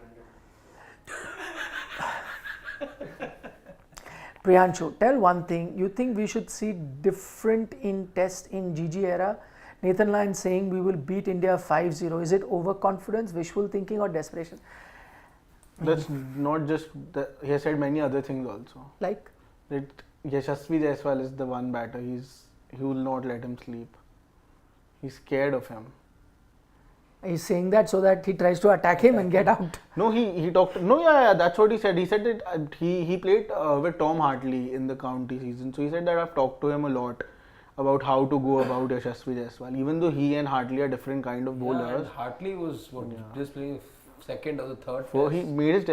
100. Priyanshu, tell one thing. You think we should see different in Test in GG era? Nathan Lyon saying we will beat India 5-0. Is it overconfidence, wishful thinking, or desperation? That's not just. He has said many other things also. Like, That Yashasvi Jaiswal is the one batter. He will not let him sleep. He's scared of him. he's saying that so that he tries to attack him and get out. No, he talked. No, yeah, that's what he said. He said that he played with Tom Hartley in the county season. So he said that I've talked to him a lot about how to go about Yashasvi Jaiswal. Even though he and Hartley are different kind of Yeah, bowlers. and Hartley was just playing second or the third. So he made his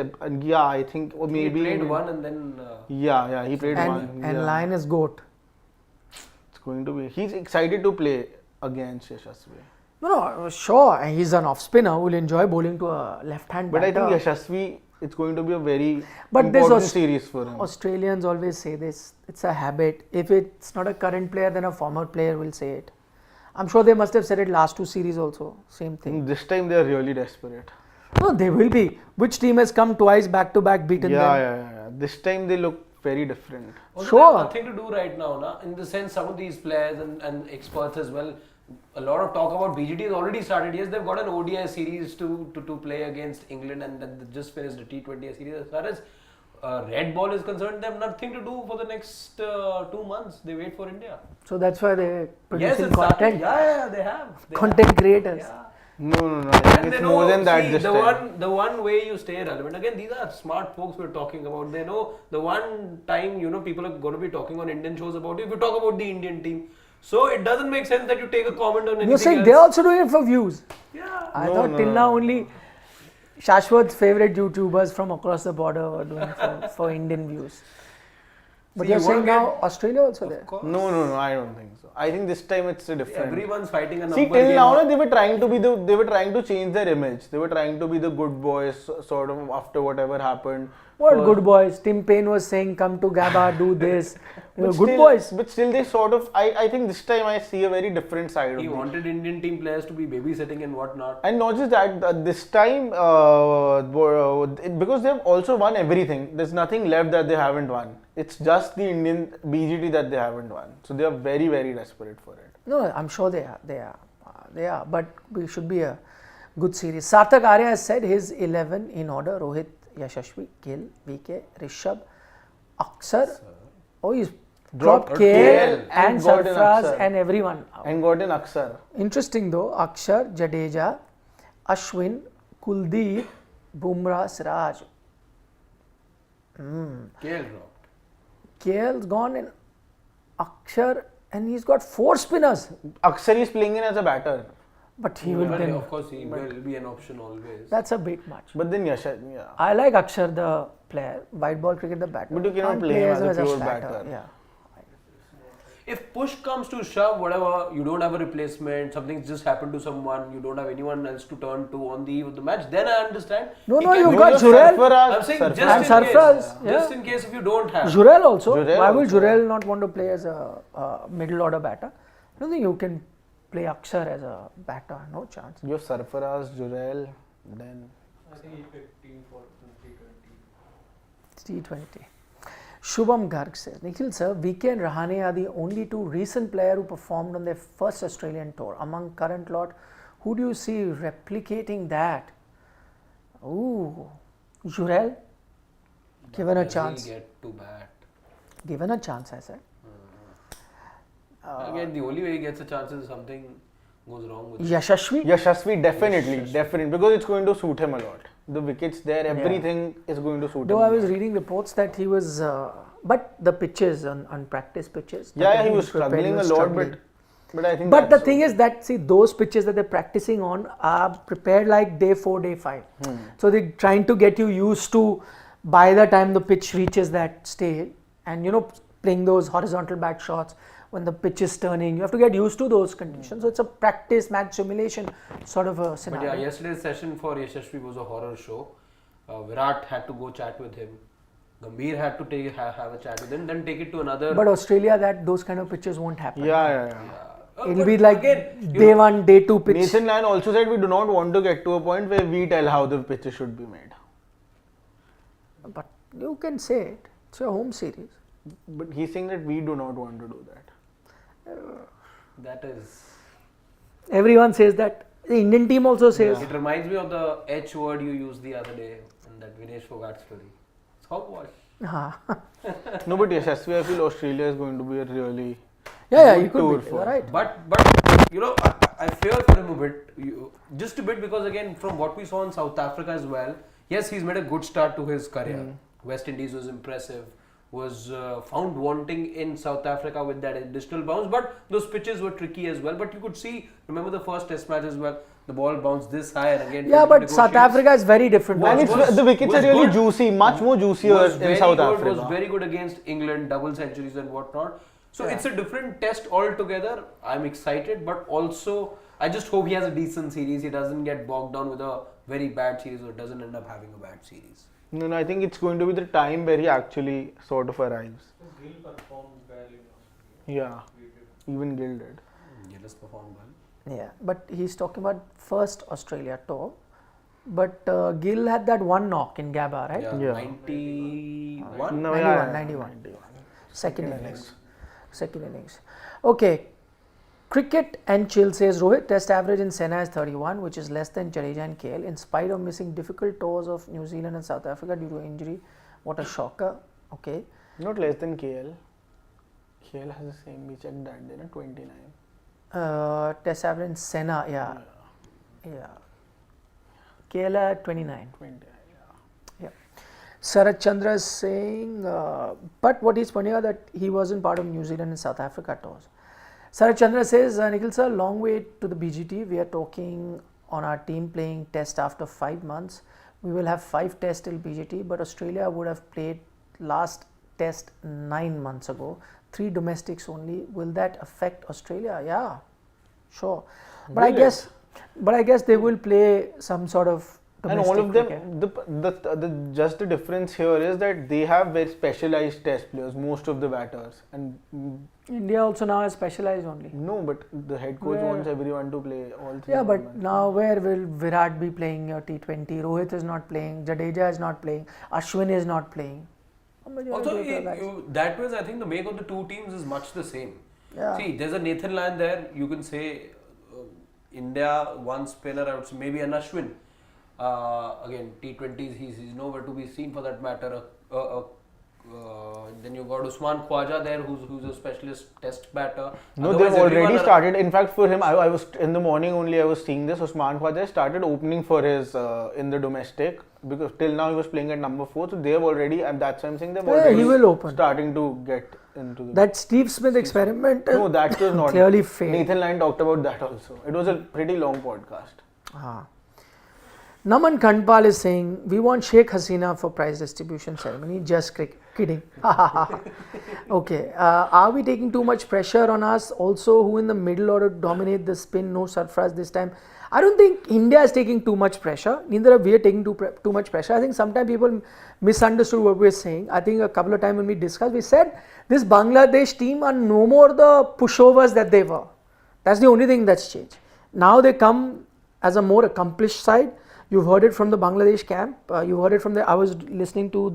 yeah, I think, or he maybe played one and then. Yeah, he played one. And Yeah. Lyon is GOAT. It's going to be. He's excited to play against Yashasvi. No, sure, and he's an off spinner who will enjoy bowling to a left hand But batter. I think Yashasvi, it's going to be a very But this important was- series for him. Australians always say this, it's a habit. If it's not a current player, then a former player will say it. I'm sure they must have said it last 2 series also, same thing. This time they are really desperate. No, they will be. Which team has come twice back to back beaten Yeah. This time they look very different. Also, Sure. they have nothing to do right now, na? In the sense, some of these players and experts as well. A lot of talk about BGT has already started. Yes, they've got an ODI series to play against England, and then they just finished the T20 series. As far as red ball is concerned, they have nothing to do for the next 2 months. They wait for India. So that's why they're Yes, producing it's started. content. Yeah, they have. They Content have. creators. Yeah. No. I think And it's they more know, than that see, this time. the one way you stay relevant. Again, these are smart folks we're talking about. They know the one time, people are going to be talking on Indian shows about you if you talk about the Indian team. So it doesn't make sense that you take a comment on anything You're saying else. they're also doing it for views. Yeah. I thought till now only Shashwat's favorite YouTubers from across the border were doing for Indian views. But See, you're you wanna saying now Australia also there? Of course. No, I don't think so. I think this time it's a different. Everyone's fighting a number. See, till game. now they were trying to change their image. They were trying to be the good boys, sort of after whatever happened. What good boys? Tim Payne was saying, come to Gabba, do this. They were But good still- boys. But still, they sort of. I think this time I see a very different side He of them. wanted Indian team players to be babysitting and whatnot. And not just that, this time, because they've also won everything, there's nothing left that they haven't won. It's just the Indian BGT that they haven't won. So they are very, very desperate for it. No, I'm sure they are. But it should be a good series. Sarthak Arya has said his 11 in order: Rohit, Yashasvi, Gill, VK, Rishabh, Aksar. Oh, he's dropped KL and got an Sarfraz Aksar. and everyone. And got an Aksar. Interesting though, Akshar, Jadeja, Ashwin, Kuldeep, Bumrah, Siraj. KL dropped. KL's gone and Akshar, and he's got 4 spinners. Aksar is playing in as a batter. But he will Well, then. of course, he will be an option always. That's a bit much. But then yeah. I like Akshar the player, white ball cricket the batter. But you cannot Can't play him as as a pure batter. batter. Yeah. If push comes to shove, whatever, you don't have a replacement, something's just happened to someone, you don't have anyone else to turn to on the eve of the match, then I understand. No, He no, can- you've got just Jurel. Sarfaraz- I'm saying Sarfaraz. just And in Sarfaraz, case. yeah. Just in case if you don't have. Jurel also. Jurel Why will also. Jurel not want to play as a middle order batter? I don't think you can play Akshar as a batter. No chance. You have Sarfaraz, Jurel, then. I think he picked team for T20. T20. Shubham Garg says, Nikhil sir, VK and Rahane are the only 2 recent players who performed on their first Australian tour. Among current lot, who do you see replicating that? Ooh, Jurel, given a Does chance. he get to bat? Given a chance, I said. Again, the only way he gets a chance is something goes wrong with him. Yashasvi? Yashasvi, definitely, because it's going to suit him a lot. The wickets there, everything is going to suit Though him. I was reading reports that he was, but the pitches on practice pitches. Yeah, that he was prepared, struggling a lot, but I think. But the that's thing is that see those pitches that they're practicing on are prepared like day 4, day 5. So they're trying to get you used to by the time the pitch reaches that stage, and playing those horizontal bat shots when the pitch is turning, you have to get used to those conditions. So it's a practice match simulation sort of a But scenario. yeah, yesterday's session for Yashasvi was a horror show. Virat had to go chat with him. Gambhir had to have a chat with him, then take it to another. But Australia, those kind of pitches won't happen. Yeah. It'll But be like again, day 1, day 2 pitch. Nathan Lyon also said we do not want to get to a point where we tell how the pitches should be made. But you can say it. It's your home series. But he's saying that we do not want to do that. That is. Everyone says that. The Indian team also says. It reminds me of the H word you used the other day in that Vinesh Fogart story. It's hogwash. No, but Yashasvi, I feel Australia is going to be a really Yeah, you good could tour be. for. You're right. But I fear for him a bit, just a bit, because again, from what we saw in South Africa as well, yes, he's made a good start to his career. West Indies was impressive, was found wanting in South Africa with that additional bounce, but those pitches were tricky as well. But you could see, remember the first Test match as well, the ball bounced this high and again. Yeah, but South negotiates. Africa is very different. And the wickets are really good. juicy, much more juicier Was in very South good, Africa. Was very good against England, double centuries and whatnot. So it's a different test altogether. I'm excited, but also I just hope he has a decent series. He doesn't get bogged down with a very bad series or doesn't end up having a bad series. No, I think it's going to be the time where he actually sort of arrives. Gill performed well in Australia. Yeah, even Gill did. Gillis performed well. Yeah, but he's talking about first Australia tour. But Gill had that one knock in Gabba, right? Yeah. 91? No, 91. Second innings. Okay. Cricket and Chill says Rohit Test average in Sena is 31, which is less than Jadeja and KL. In spite of missing difficult tours of New Zealand and South Africa due to injury, what a shocker. Okay. Not less than KL. KL has the same, we checked that day, 29. Test average in Sena, yeah. Yeah. KL at 29. 20. Yeah. Sarat Chandra is saying, but what he's pointing out that he wasn't part of New Zealand and South Africa tours. Sarat Chandra says, Nikhil sir, long way to the BGT. We are talking on our team playing test after 5 months. We will have 5 tests till BGT, but Australia would have played last test 9 months ago. 3 domestics only. Will that affect Australia? Yeah, sure. But I guess they will play some sort of and all of them, the difference here is that they have very specialized test players, most of the batters. And India also now has specialized only. no, but the head coach wants everyone to play all 3. Yeah, but now where will Virat be playing your T20? Rohit is not playing, Jadeja is not playing, Ashwin is not playing. Also, that was, I think, the make of the 2 teams is much the same. Yeah. See, there's a Nathan Lyon there. You can say India, one spinner, I would say maybe an Ashwin. Again, T20s, he's nowhere to be seen for that matter. Then you've got Usman Khwaja there, who's a specialist test batter. No, Otherwise, they've already everyone started. In fact, for him, I was in the morning only. I was seeing this. Usman Khwaja started opening for his in the domestic because till now he was playing at number 4. So they have already, and that's why I'm saying they've already he will open. starting to get into the. That Steve Smith experiment No, that was not clearly failed. Nathan Lyon talked about that also. It was a pretty long podcast. Naman Khandpal is saying, we want Sheikh Hasina for prize distribution ceremony. Just kidding. Okay. Are we taking too much pressure on us? Also, who in the middle order dominate the spin? No Sarfraz this time. I don't think India is taking too much pressure. Neither are we taking too much pressure. I think sometimes people misunderstood what we were saying. I think a couple of times when we discussed, we said this Bangladesh team are no more the pushovers that they were. That's the only thing that's changed. Now they come as a more accomplished side. You've heard it from the Bangladesh camp. You heard it from I was listening to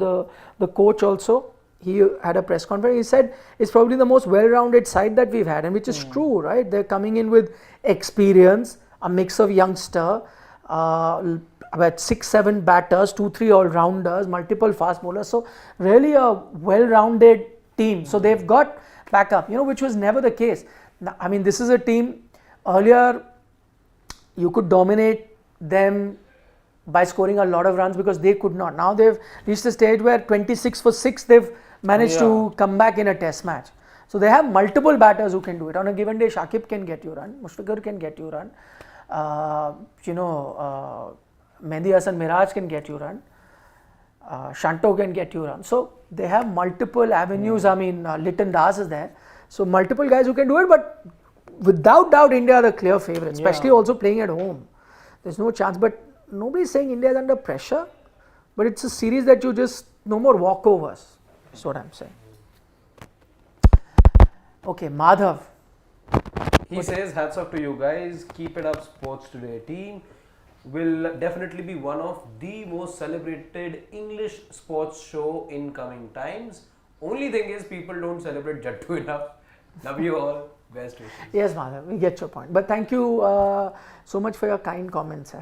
the coach also. He had a press conference. He said it's probably the most well-rounded side that we've had, and which is true, right? They're coming in with experience, a mix of youngster, about 6-7 batters, 2-3 all-rounders, multiple fast bowlers. So really a well-rounded team. So they've got backup, which was never the case. I mean, this is a team. Earlier, you could dominate them by scoring a lot of runs because they could not. Now they've reached a stage where 26 for 6 they've managed to come back in a test match. So they have multiple batters who can do it. On a given day, Shakib can get you run, Mushfiqur can get you run, Mehdi Hasan Miraj can get you run, Shanto can get you run. So they have multiple avenues. I mean, Litton Das is there. So multiple guys who can do it, but without doubt India are the clear favourites, especially also playing at home. There's no chance, but nobody's saying India is under pressure, but it's a series that you just, no more walkovers, is what I'm saying. Okay, Madhav. He says, hats off to you guys, keep it up, Sports Today team. Will definitely be one of the most celebrated English sports show in coming times. Only thing is, people don't celebrate Jattu enough. Love you all. Best wishes. Yes, Madhav, we get your point. But thank you so much for your kind comments.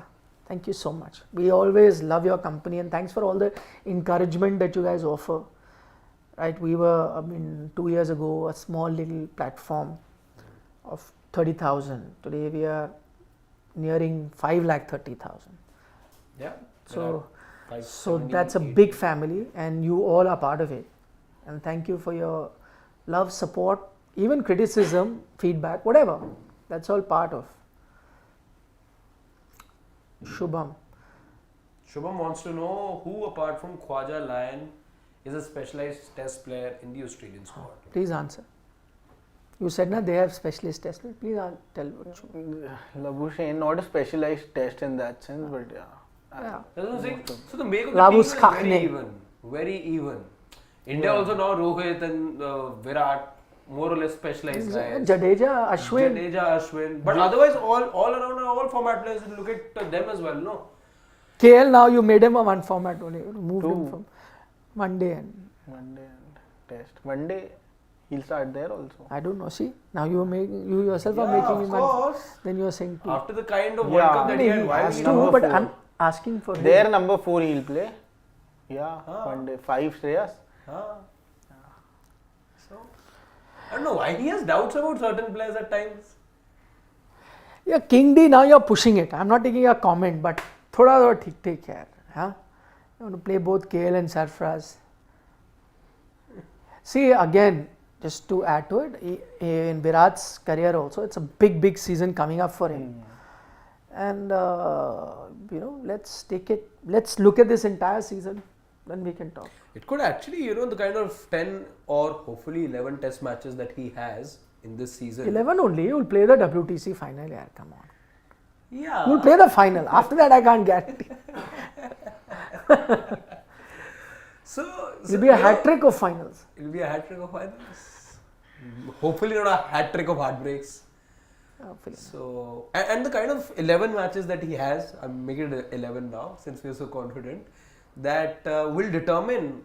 Thank you so much. We always love your company, and thanks for all the encouragement that you guys offer. Right, we were, 2 years ago, a small little platform of 30,000. Today we are nearing 5,30,000. Yeah. So that's a big family, and you all are part of it. And thank you for your love, support, even criticism, feedback, whatever. That's all part of. Shubham wants to know who apart from Khwaja Lyon is a specialized test player in the Australian squad. Please answer. You said they have specialist test players. Please tell what you. Labuschagne, not a specialized test in that sense, but Yeah. So the make of the team is Labuschagne. very even. India also now Rohit and Virat, more or less specialized guys. Jadeja, Ashwin. But otherwise, all around are all format players. Look at them as well, no? KL now you made him a one format only. You moved him from one day and test. One day he'll start there also. I don't know. See, now you yourself are making him. Then you are saying two. After the kind of World Cup that he had, why has will to, he but not? I'm asking for their number 4 he'll play. Yeah, one day 5 Shreyas. So I don't know why he has doubts about certain players at times. Yeah, King D, now you're pushing it. I'm not taking a comment, but thoda ठीक है, huh? You want to play both KL and Sarfraz. See, again, just to add to it, in Virat's career also, it's a big season coming up for him. And, let's look at this entire season, then we can talk. It could actually, the kind of 10 or hopefully 11 test matches that he has in this season. 11 only, you'll play the WTC final, yeah, come on. Yeah. You'll play the final. After that, I can't guarantee. So It'll be a hat-trick of finals. It'll be a hat-trick of finals. Hopefully not a hat-trick of heartbreaks. Hopefully. So, and the kind of 11 matches that he has, I'm making it 11 now since we're so confident, that will determine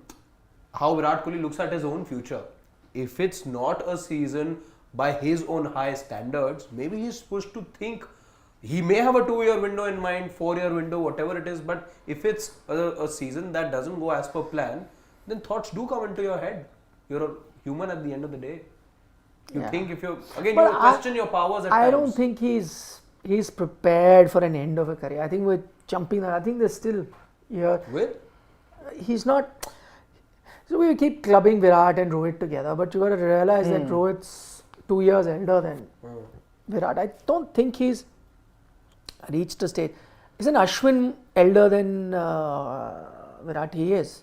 how Virat Kohli looks at his own future. If it's not a season by his own high standards, maybe he's pushed to think. He may have a 2-year window in mind, 4-year window, whatever it is, but if it's a season that doesn't go as per plan, then thoughts do come into your head. You're a human at the end of the day. You think if you're, again, But you question your powers at times. I don't think he's prepared for an end of a career. I think we're jumping there. I think there's still here. With? He's not. So we keep clubbing Virat and Rohit together, but you got to realize that Rohit's 2 years elder than Virat. I don't think he's reached a stage. Isn't Ashwin elder than Virat? He is.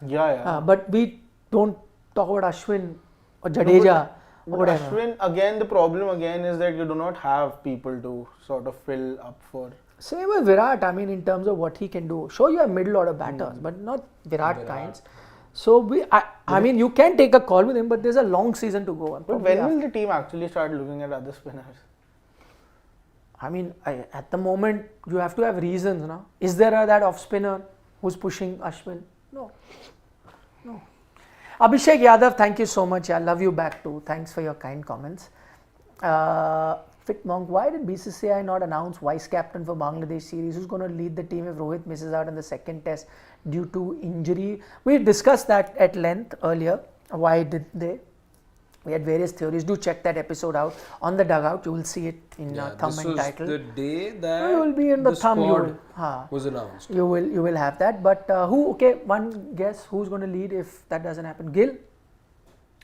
Yeah. But we don't talk about Ashwin or Jadeja or whatever. Ashwin, again, the problem again is that you do not have people to sort of fill up for. Same with Virat, I mean, in terms of what he can do. Sure, you have middle order batters, but not Virat kinds. So, I mean, you can take a call with him, but there's a long season to go. But when will the team actually start looking at other spinners? I mean, at the moment, you have to have reasons, no? Is there that off spinner who's pushing Ashwin? No. Abhishek Yadav, thank you so much. I love you back too. Thanks for your kind comments. Fit Monk, why did BCCI not announce vice captain for Bangladesh series? Who's going to lead the team if Rohit misses out in the second test due to injury? We discussed that at length earlier. Why did they? We had various theories. Do check that episode out on the dugout. You will see it in thumb and title. The day that you will be in the thumb. Was announced. You will have that. But who? Okay, one guess. Who's going to lead if that doesn't happen? Gill.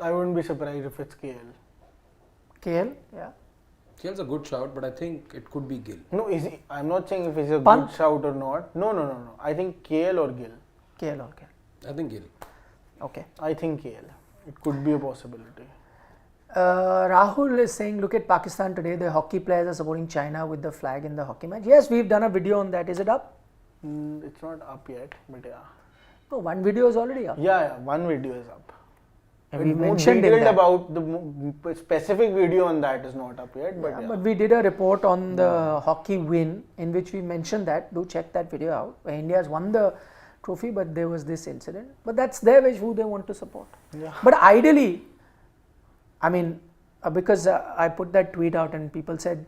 I wouldn't be surprised if it's KL. KL. Yeah. KL's a good shout, but I think it could be Gill. No, I'm not saying if it's a Pant? good shout or not. No. I think KL or Gill. KL or KL. I think Gill. Okay. I think KL. It could be a possibility. Rahul is saying, look at Pakistan today. The hockey players are supporting China with the flag in the hockey match. Yes, we've done a video on that. Is it up? It's not up yet, but yeah. No, one video is already up. Yeah, one video is up. And It's we more mentioned in detailed that. about the specific video on that is not up yet, but But we did a report on the hockey win in which we mentioned that. Do check that video out. Where India has won the trophy, but there was this incident. But that's their wish, who they want to support. Yeah. But ideally, I mean, because I put that tweet out and people said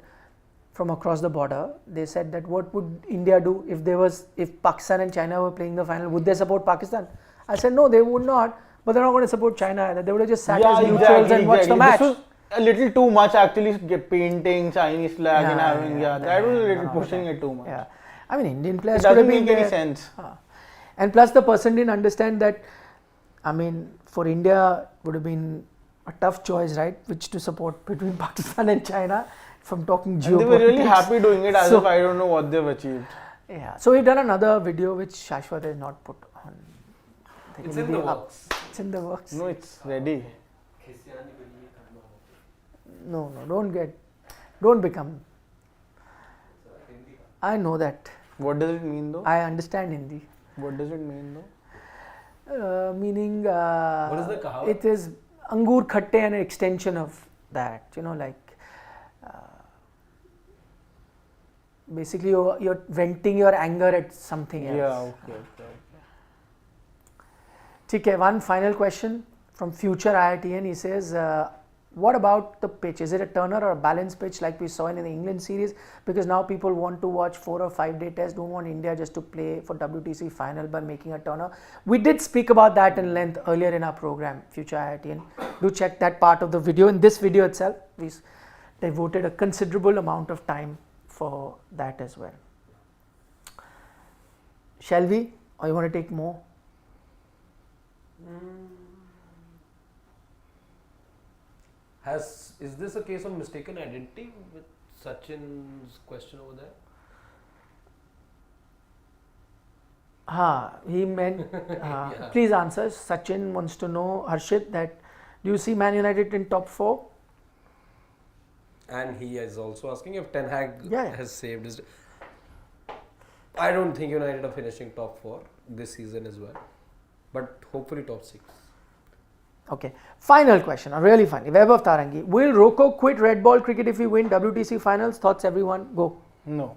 from across the border, they said that what would India do if Pakistan and China were playing the final? Would they support Pakistan? I said no, they would not. But they're not going to support China either. They would have just sat as neutrals and watched the match. This was a little too much actually, painting Chinese flag and having, that was a little pushing it too much. Yeah. I mean, Indian players It could have doesn't been make any there. sense. And plus the person didn't understand that, I mean, for India, it would have been a tough choice, right? Which to support between Pakistan and China, from talking geopolitics. And they were really happy doing it as if I don't know what they've achieved. Yeah. So we've done another video which Shashwat has not put on. It's in the works. It's in the works. No, it's ready. No, don't become. I know that. What does it mean though? I understand Hindi. What does it mean though? Meaning, What is the kahawat? it is angur khatte and an extension of that, basically you're venting your anger at something else. Yeah, okay. Okay, one final question from future IITN. He says, what about the pitch? Is it a turner or a balanced pitch like we saw in the England series? Because now people want to watch 4 or 5 day tests, don't want India just to play for WTC final by making a turner. We did speak about that in length earlier in our program, Future IITN. Do check that part of the video. In this video itself, we devoted a considerable amount of time for that as well. Shall we, or you want to take more? Is this a case of mistaken identity with Sachin's question over there? He meant, please answer. Sachin wants to know, Harshit, that do you see Man United in top 4? And he is also asking if Ten Hag Yeah. has saved his. I don't think United are finishing top 4 this season as well, but hopefully top 6. Okay. Final question, really funny. Vaibhav Tarangi, will Rocco quit red ball cricket if we win WTC finals? Thoughts, everyone? Go. No.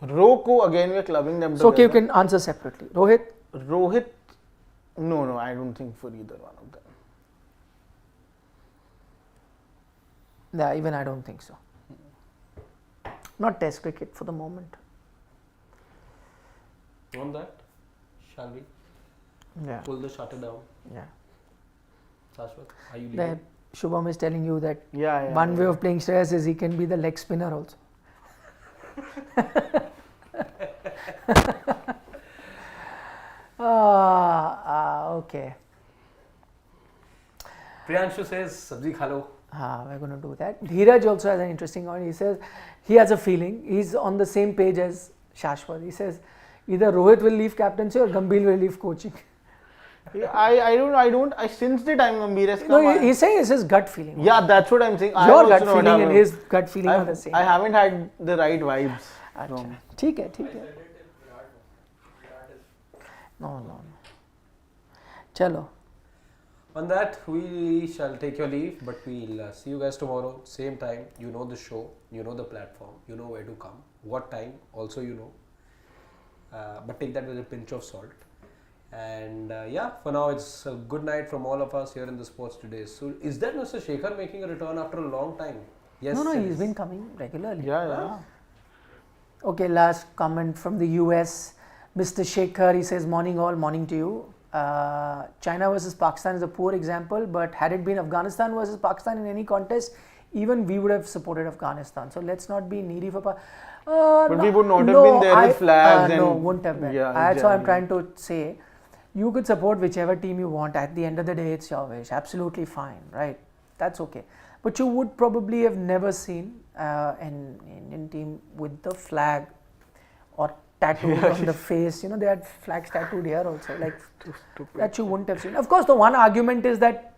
Rocco, again, we're clubbing them So, okay, you together. can answer separately. Rohit? Rohit, no, I don't think for either one of them. Yeah, even I don't think so. Not Test cricket for the moment. On that, shall we Yeah. pull the shutter down? Yeah. Shashwat, are you That leaving? Shubham is telling you that Yeah. one way of playing Shreyas is he can be the leg spinner also. Okay. Priyanshu says, Sabzi khalo. We're going to do that. Dheeraj also has an interesting one. He says he has a feeling he's on the same page as Shashwat. He says either Rohit will leave captaincy or Gambhir will leave coaching. I since the time Gambhir has come. No, he's saying it's his gut feeling. Yeah, that's what I'm saying. I Your also gut not feeling have and a- his gut feeling are the same. I haven't had the right vibes. अच्छा, from- ठीक है. No. चलो. On that, we shall take your leave, but we'll see you guys tomorrow, same time. You know the show, you know the platform, you know where to come, what time, also you know. But take that with a pinch of salt. And yeah, for now, it's a good night from all of us here in the Sports Today. So, is that Mr. Shekhar making a return after a long time? Yes. No, it he's is. been coming regularly. Yeah. Okay, last comment from the US. Mr. Shekhar, he says, morning all, morning to you. China versus Pakistan is a poor example, but had it been Afghanistan versus Pakistan in any contest, even we would have supported Afghanistan. So let's not be needy for But we would not have been there with flags No, and- wouldn't have been. Yeah, That's what I'm exactly. trying to say. You could support whichever team you want. At the end of the day, it's your wish. Absolutely fine, right? That's okay. But you would probably have never seen an Indian team with the flag or tattooed on the face. You know, they had flags tattooed here also. Like that you wouldn't have seen. Of course, the one argument is that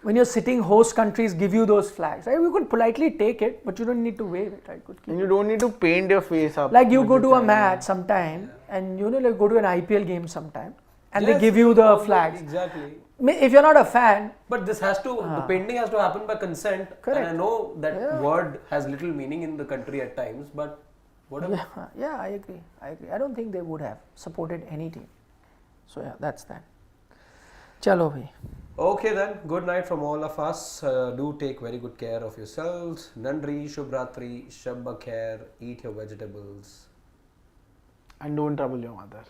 when you're sitting, host countries give you those flags, right? You could politely take it, but you don't need to wave it, right? Could keep And you don't need to paint your face up. like you with go the to a China. match sometime and you know, like go to an IPL game sometime and Yes, they give you the probably, flags. Exactly. If you're not a fan, But this has to, the painting has to happen by consent. Correct. And I know that Yeah. word has little meaning in the country at times, but whatever. yeah, I agree. I don't think they would have supported any team. So yeah, that's that. Chalo bhai. Okay then, good night from all of us. Do take very good care of yourselves. Nandri, Shubhratri, Shabba Khair, eat your vegetables. And don't trouble your mother.